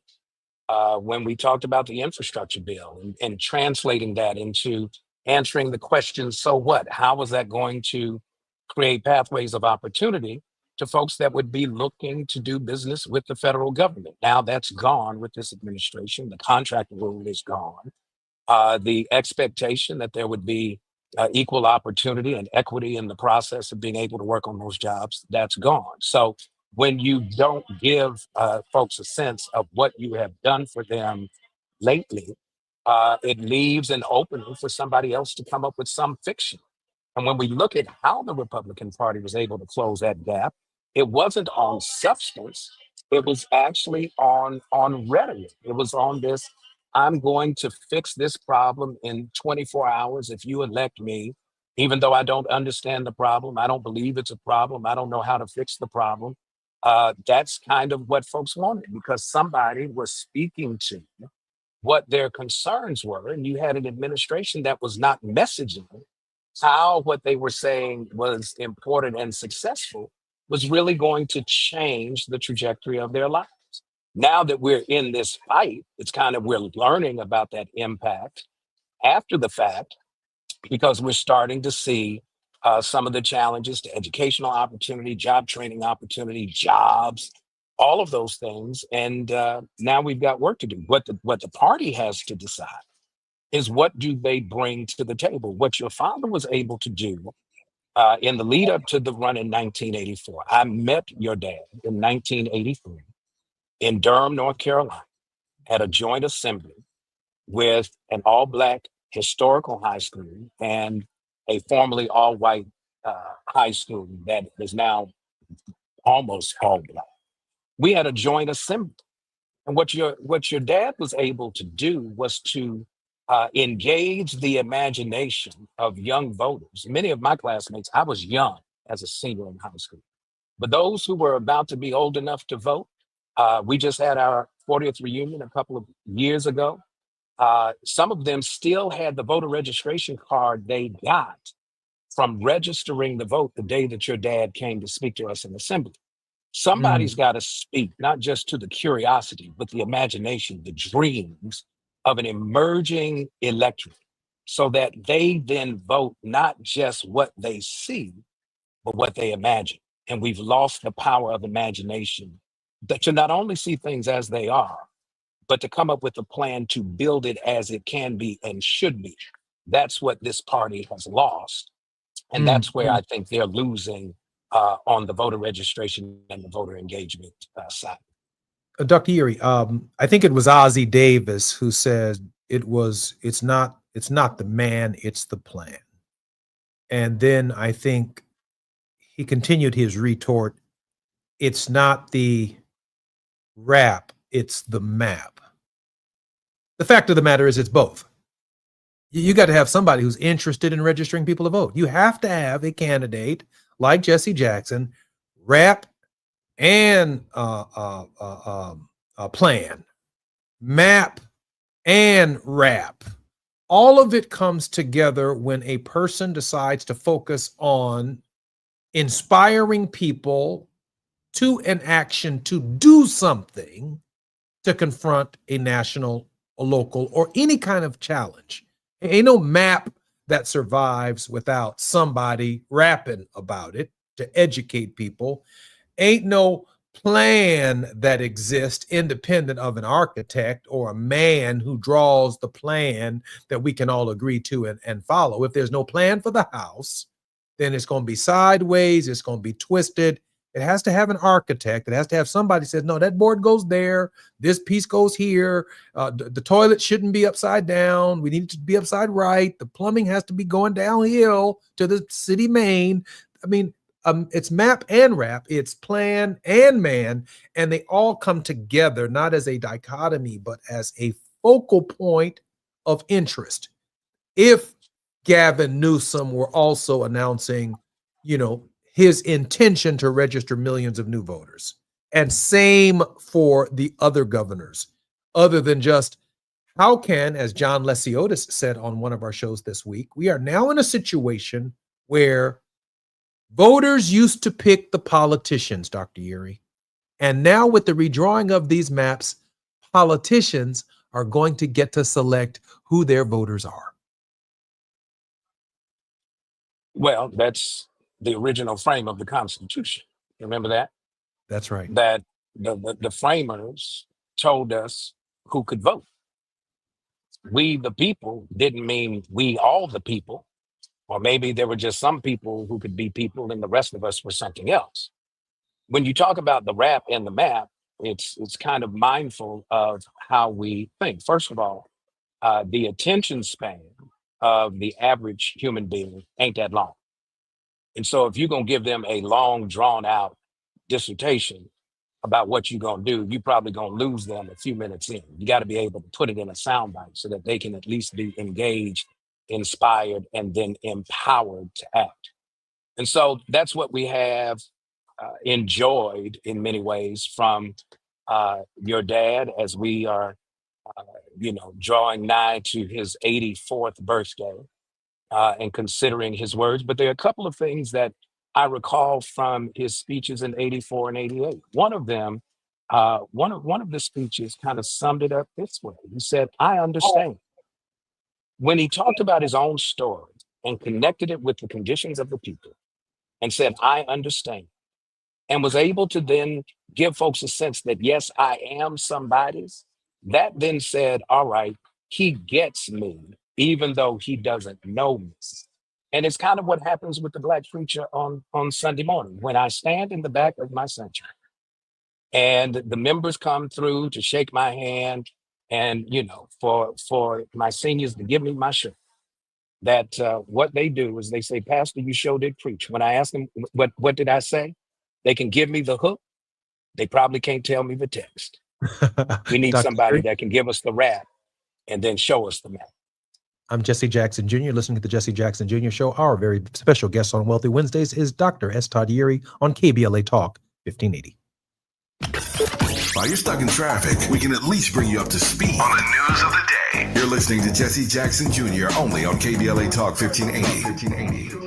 when we talked about the infrastructure bill and translating that into answering the question, so what? How was that going to create pathways of opportunity to folks that would be looking to do business with the federal government? Now that's gone with this administration. The contract rule is gone. The expectation that there would be equal opportunity and equity in the process of being able to work on those jobs, that's gone. So when you don't give folks a sense of what you have done for them lately, it leaves an opening for somebody else to come up with some fiction. And when we look at how the Republican Party was able to close that gap, it wasn't on substance. It was actually on rhetoric. It was on this, I'm going to fix this problem in 24 hours if you elect me, even though I don't understand the problem. I don't believe it's a problem. I don't know how to fix the problem. That's kind of what folks wanted because somebody was speaking to what their concerns were. And you had an administration that was not messaging how what they were saying was important and successful was really going to change the trajectory of their lives. Now that we're in this fight, it's kind of we're learning about that impact after the fact because we're starting to see some of the challenges to educational opportunity, job training opportunity, jobs, all of those things. And now we've got work to do. What the party has to decide is what do they bring to the table? What your father was able to do in the lead up to the run in 1984. I met your dad in 1983 in Durham, North Carolina, at a joint assembly with an all-Black historical high school and a formerly all-white high school that is now almost all-Black. We had a joint assembly. And what your dad was able to do was to engage the imagination of young voters. Many of my classmates, I was young as a senior in high school, but those who were about to be old enough to vote, we just had our 40th reunion a couple of years ago. Some of them still had the voter registration card they got from registering the vote the day that your dad came to speak to us in assembly. Somebody's got to speak, not just to the curiosity, but the imagination, the dreams of an emerging electorate so that they then vote not just what they see, but what they imagine. And we've lost the power of imagination that to not only see things as they are, but to come up with a plan to build it as it can be and should be. That's what this party has lost. And that's where I think they're losing on the voter registration and the voter engagement side. Dr. Erie, I think it was Ozzie Davis who said it's not the man, it's the plan. And then I think he continued his retort, it's not the rap, it's the map. The fact of the matter is it's both. You got to have somebody who's interested in registering people to vote. You have to have a candidate like Jesse Jackson, rap and plan, map and rap. All of it comes together when a person decides to focus on inspiring people to an action to do something to confront a national, a local, or any kind of challenge. Ain't no map that survives without somebody rapping about it to educate people. Ain't no plan that exists independent of an architect or a man who draws the plan that we can all agree to and follow. If there's no plan for the house, then it's going to be sideways, it's going to be twisted. It has to have an architect. It has to have somebody says, no, that board goes there. This piece goes here. The toilet shouldn't be upside down. We need it to be upside right. The plumbing has to be going downhill to the city main. I mean, it's map and rap. It's plan and man. And they all come together, not as a dichotomy, but as a focal point of interest. If Gavin Newsom were also announcing, his intention to register millions of new voters. And same for the other governors, other than just how can, as John Lesiotis said on one of our shows this week, we are now in a situation where voters used to pick the politicians, Dr. Erie. And now with the redrawing of these maps, politicians are going to get to select who their voters are. Well, that's the original frame of the Constitution. Remember that? That's right. That the framers told us who could vote. We, the people, didn't mean we, all the people, or maybe there were just some people who could be people and the rest of us were something else. When you talk about the rap and the map, it's kind of mindful of how we think. First of all, the attention span of the average human being ain't that long. And so if you're going to give them a long, drawn out dissertation about what you're going to do, you're probably going to lose them a few minutes in. You got to be able to put it in a soundbite so that they can at least be engaged, inspired, and then empowered to act. And so that's what we have enjoyed in many ways from your dad as we are, drawing nigh to his 84th birthday and considering his words. But there are a couple of things that I recall from his speeches in 84 and 88. One of them, one of the speeches kind of summed it up this way. He said, I understand. When he talked about his own story and connected it with the conditions of the people and said, I understand, and was able to then give folks a sense that, yes, I am somebody's, that then said, all right, he gets me, even though he doesn't know me. And it's kind of what happens with the Black preacher on Sunday morning. When I stand in the back of my sanctuary and the members come through to shake my hand and, for my seniors to give me my shirt, that what they do is they say, Pastor, you sure did preach. When I ask them, what did I say? They can give me the hook. They probably can't tell me the text. We need somebody that can give us the rap and then show us the map. I'm Jesse Jackson Jr., listening to the Jesse Jackson Jr. Show. Our very special guest on Wealthy Wednesdays is Dr. S. Todd Yeary on KBLA Talk 1580. While you're stuck in traffic, we can at least bring you up to speed on the news of the day. You're listening to Jesse Jackson Jr. only on KBLA Talk 1580.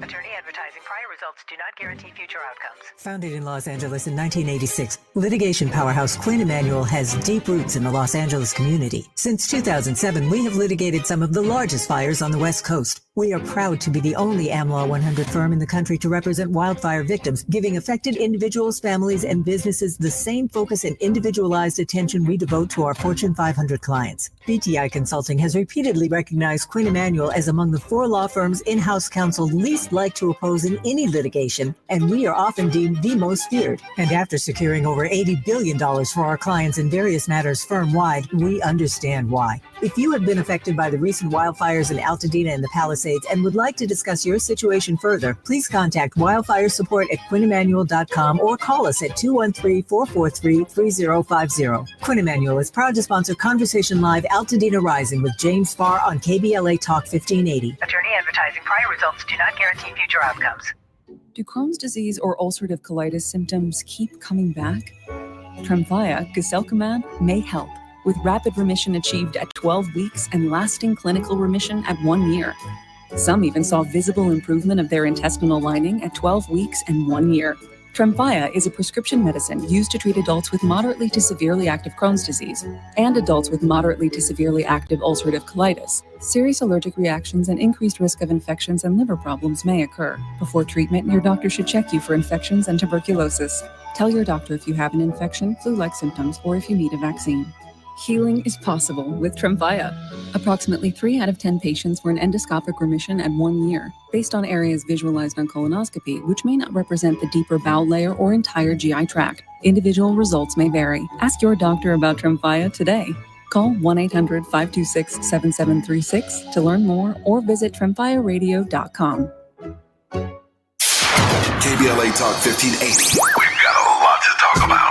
Attorney advertising. Prior results do not guarantee future outcomes. Founded in Los Angeles in 1986, litigation powerhouse Quinn Emanuel has deep roots in the Los Angeles community. Since 2007, we have litigated some of the largest fires on the West Coast. We are proud to be the only AmLaw 100 firm in the country to represent wildfire victims, giving affected individuals, families, and businesses the same focus and individualized attention we devote to our Fortune 500 clients. BTI Consulting has repeatedly recognized Quinn Emanuel as among the 4 law firms in-house counsel least like to oppose in any litigation, and we are often deemed the most feared. And after securing over $80 billion for our clients in various matters firm-wide, we understand why. If you have been affected by the recent wildfires in Altadena and the Palisades and would like to discuss your situation further, please contact wildfire support at QuinnEmanuel.com or call us at 213-443-3050. Quinn Emanuel is proud to sponsor Conversation Live Altadena Rising with James Farr on KBLA Talk 1580. Attorney advertising. Prior results do not guarantee future outcomes. Do Crohn's disease or ulcerative colitis symptoms keep coming back? Tremfya, guselkumab, may help, with rapid remission achieved at 12 weeks and lasting clinical remission at 1 year. Some even saw visible improvement of their intestinal lining at 12 weeks and 1 year. Tremfya is a prescription medicine used to treat adults with moderately to severely active Crohn's disease and adults with moderately to severely active ulcerative colitis. Serious allergic reactions and increased risk of infections and liver problems may occur. Before treatment, your doctor should check you for infections and tuberculosis. Tell your doctor if you have an infection, flu-like symptoms, or if you need a vaccine. Healing is possible with Tremfya. Approximately 3 out of 10 patients were in endoscopic remission at 1 year, based on areas visualized on colonoscopy, which may not represent the deeper bowel layer or entire GI tract. Individual results may vary. Ask your doctor about Tremfya today. Call 1-800-526-7736 to learn more or visit tremfyaradio.com. KBLA Talk 1580. We've got a lot to talk about.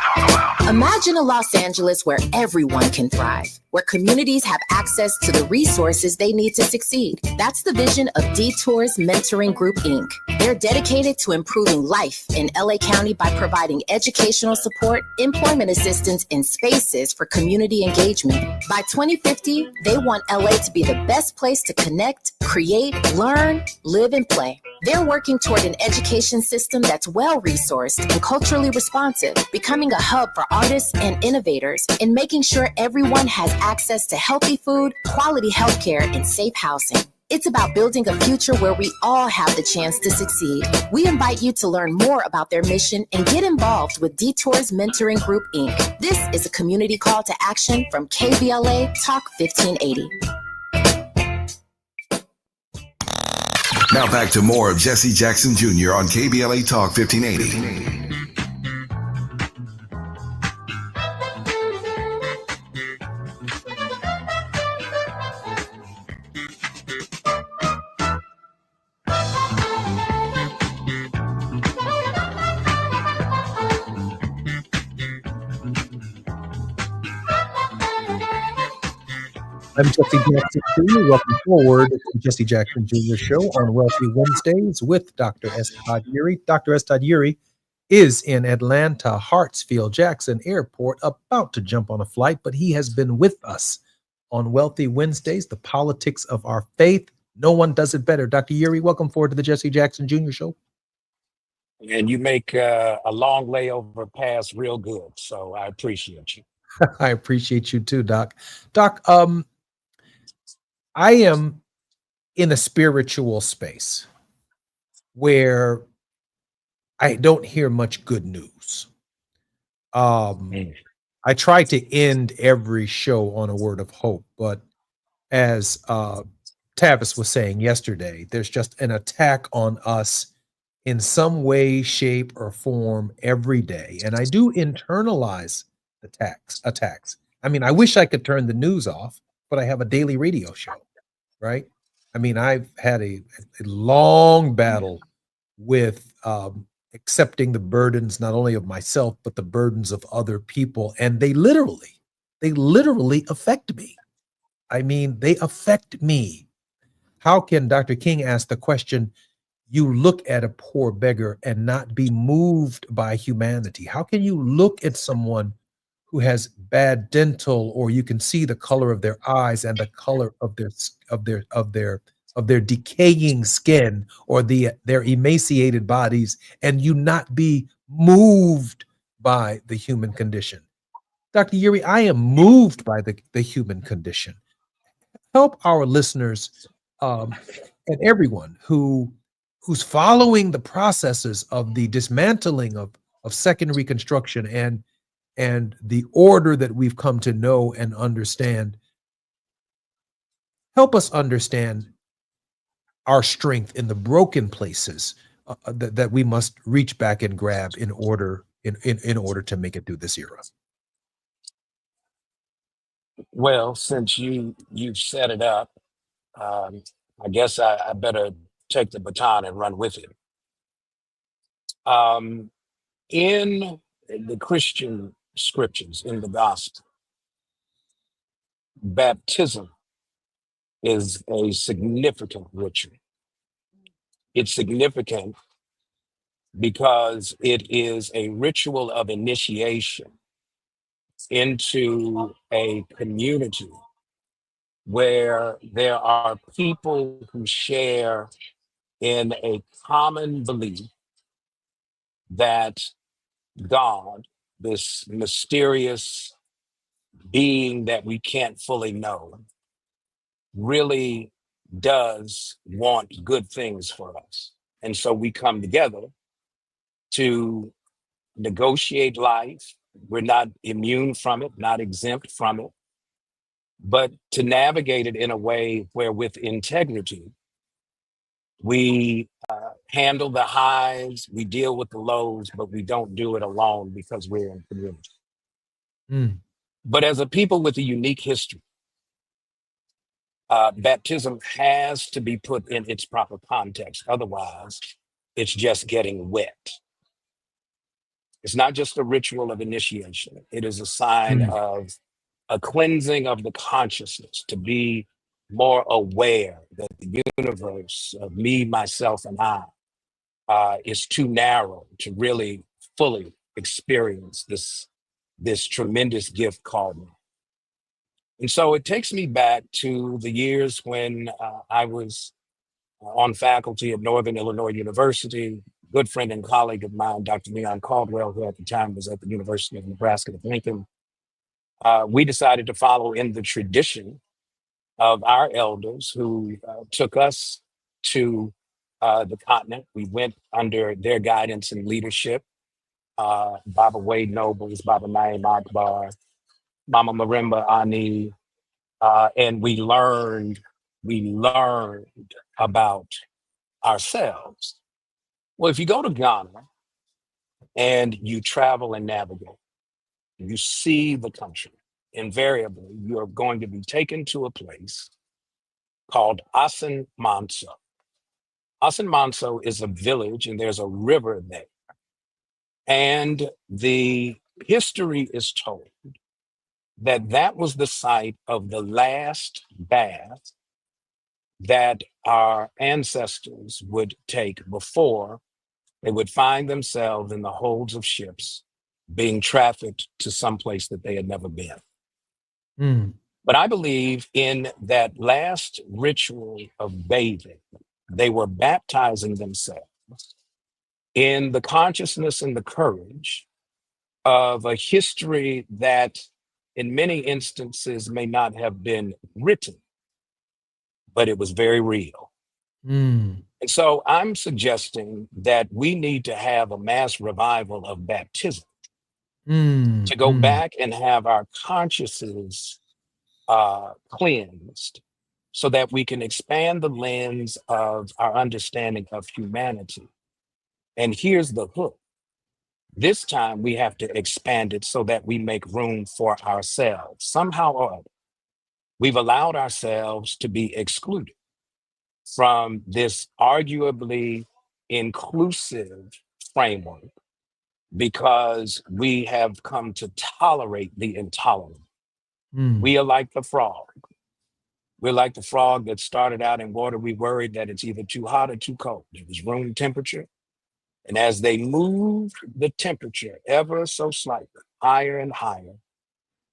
Imagine a Los Angeles where everyone can thrive, where communities have access to the resources they need to succeed. That's the vision of Detours Mentoring Group, Inc. They're dedicated to improving life in LA County by providing educational support, employment assistance, and spaces for community engagement. By 2050, they want LA to be the best place to connect, create, learn, live, and play. They're working toward an education system that's well-resourced and culturally responsive, becoming a hub for artists and innovators, and making sure everyone has access to healthy food, quality healthcare, and safe housing. It's about building a future where we all have the chance to succeed. We invite you to learn more about their mission and get involved with Detours Mentoring Group, Inc. This is a community call to action from KBLA Talk 1580. Now back to more of Jesse Jackson Jr. on KBLA Talk 1580. I'm Jesse Jackson Jr. Welcome forward to Jesse Jackson Jr. Show on Wealthy Wednesdays with Dr. S. Todd Eury. Dr. S. Todd Eury is in Atlanta, Hartsfield Jackson Airport, about to jump on a flight, but he has been with us on Wealthy Wednesdays, the politics of our faith. No one does it better. Dr. Eury, welcome forward to the Jesse Jackson Jr. Show. And you make a long layover pass real good, so I appreciate you. I appreciate you too, Doc. Doc, I am in a spiritual space where I don't hear much good news. I try to end every show on a word of hope, but as Tavis was saying yesterday, there's just an attack on us in some way, shape, or form every day. And I do internalize attacks. I mean, I wish I could turn the news off, but I have a daily radio show, right? I mean, I've had a long battle with accepting the burdens, not only of myself, but the burdens of other people. And they literally affect me. I mean, they affect me. How can Dr. King ask the question, you look at a poor beggar and not be moved by humanity? How can you look at someone who has bad dental, or you can see the color of their eyes and the color of their decaying skin, or their emaciated bodies, and you not be moved by the human condition? Dr. Eury, I am moved by the human condition. Help our listeners and everyone who's following the processes of the dismantling of second Reconstruction and the order that we've come to know and understand. Help us understand our strength in the broken places that we must reach back and grab in order to make it through this era. Well, since you've set it up, I guess I better take the baton and run with it. In the Christian scriptures, in the gospel, baptism is a significant ritual. It's significant because it is a ritual of initiation into a community where there are people who share in a common belief that God, this mysterious being that we can't fully know, really does want good things for us. And so we come together to negotiate life. We're not immune from it, not exempt from it, but to navigate it in a way where, with integrity, we handle the highs, we deal with the lows, but we don't do it alone because we're in community. But as a people with a unique history, baptism has to be put in its proper context. Otherwise, it's just getting wet. It's not just a ritual of initiation. It is a sign of a cleansing of the consciousness, to be more aware that the universe of me, myself, and I is too narrow to really fully experience this tremendous gift called me. And so it takes me back to the years when I was on faculty at Northern Illinois University, good friend and colleague of mine, Dr. Leon Caldwell, who at the time was at the University of Nebraska at Lincoln. We decided to follow in the tradition of our elders who took us to the continent. We went under their guidance and leadership. Baba Wade Nobles, Baba Naim Akbar, Mama Marimba Ani, and we learned about ourselves. Well, if you go to Ghana and you travel and navigate, you see the country, invariably, you are going to be taken to a place called Asan Manso. Asan Manso is a village and there's a river there. And the history is told that that was the site of the last bath that our ancestors would take before they would find themselves in the holds of ships being trafficked to some place that they had never been. But I believe in that last ritual of bathing, they were baptizing themselves in the consciousness and the courage of a history that in many instances may not have been written, but it was very real. And so I'm suggesting that we need to have a mass revival of baptism to go back and have our consciences cleansed so that we can expand the lens of our understanding of humanity. And here's the hook. This time we have to expand it so that we make room for ourselves. Somehow or other, we've allowed ourselves to be excluded from this arguably inclusive framework because we have come to tolerate the intolerant. We are like the frog. We're like the frog that started out in water. We worried that it's either too hot or too cold. It was room temperature. And as they moved the temperature ever so slightly higher and higher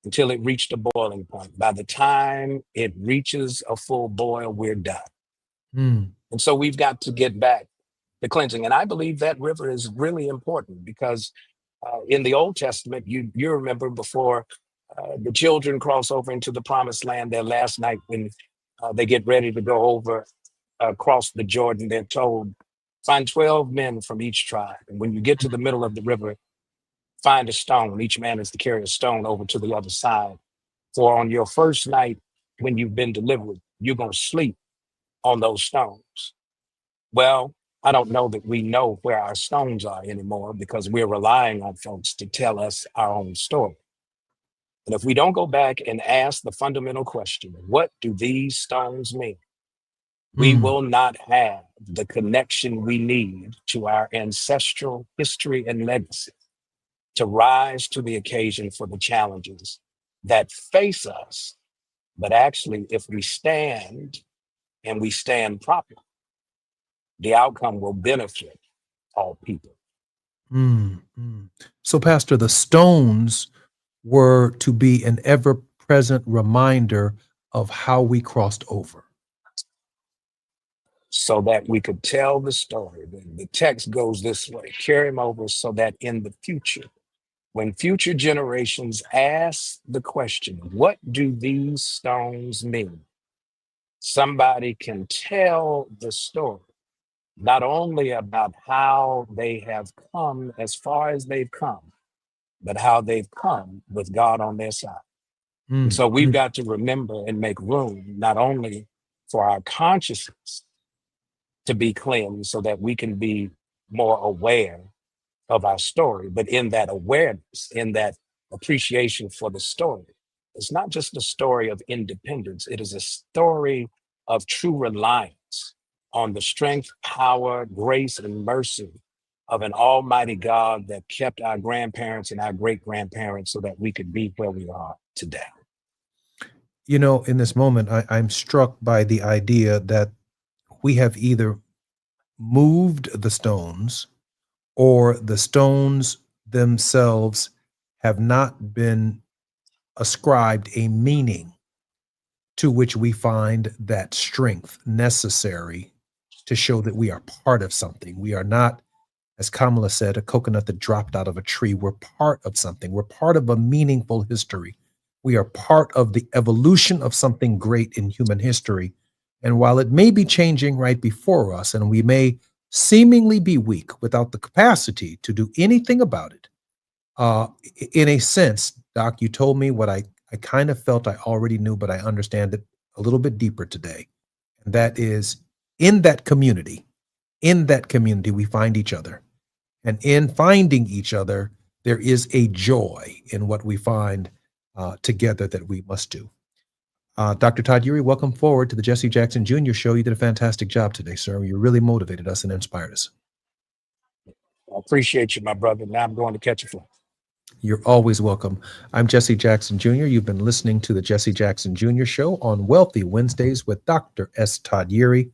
until it reached a boiling point, by the time it reaches a full boil, we're done. And so we've got to get back to cleansing. And I believe that river is really important because in the Old Testament, you remember before the children cross over into the promised land, their last night when they get ready to go over, across the Jordan, they're told, find 12 men from each tribe. And when you get to the middle of the river, find a stone. Each man is to carry a stone over to the other side. For on your first night, when you've been delivered, you're going to sleep on those stones. Well, I don't know that we know where our stones are anymore because we're relying on folks to tell us our own story. And if we don't go back and ask the fundamental question, what do these stones mean? We will not have the connection we need to our ancestral history and legacy to rise to the occasion for the challenges that face us. But actually, if we stand and we stand properly, the outcome will benefit all people. So, Pastor, the stones were to be an ever-present reminder of how we crossed over. So that we could tell the story. The text goes this way, carry them over so that in the future, when future generations ask the question, what do these stones mean? Somebody can tell the story, not only about how they have come as far as they've come, but how they've come with God on their side. And so we've got to remember and make room, not only for our consciousness to be cleansed so that we can be more aware of our story, but in that awareness, in that appreciation for the story, it's not just a story of independence. It is a story of true reliance on the strength, power, grace, and mercy of an almighty God that kept our grandparents and our great-grandparents so that we could be where we are today. You know, in this moment, I'm struck by the idea that we have either moved the stones or the stones themselves have not been ascribed a meaning to which we find that strength necessary to show that we are part of something. We are not, as Kamala said, a coconut that dropped out of a tree. We're part of something. We're part of a meaningful history. We are part of the evolution of something great in human history. And while it may be changing right before us, and we may seemingly be weak without the capacity to do anything about it, in a sense, Doc, you told me what I kind of felt I already knew, but I understand it a little bit deeper today. And that is, in that community, we find each other. And in finding each other, there is a joy in what we find together that we must do. Dr. Todd Eury, welcome forward to the Jesse Jackson Jr. Show. You did a fantastic job today, sir. You really motivated us and inspired us. I appreciate you, my brother. Now I'm going to catch a flight. You're always welcome. I'm Jesse Jackson Jr. You've been listening to the Jesse Jackson Jr. Show on Wealthy Wednesdays with Dr. S. Todd Eury.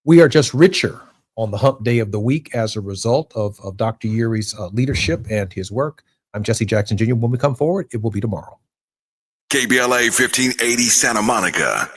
We are just richer on the hump day of the week as a result of Dr. Eury's leadership and his work. I'm Jesse Jackson Jr. When we come forward, it will be tomorrow. KBLA 1580 Santa Monica,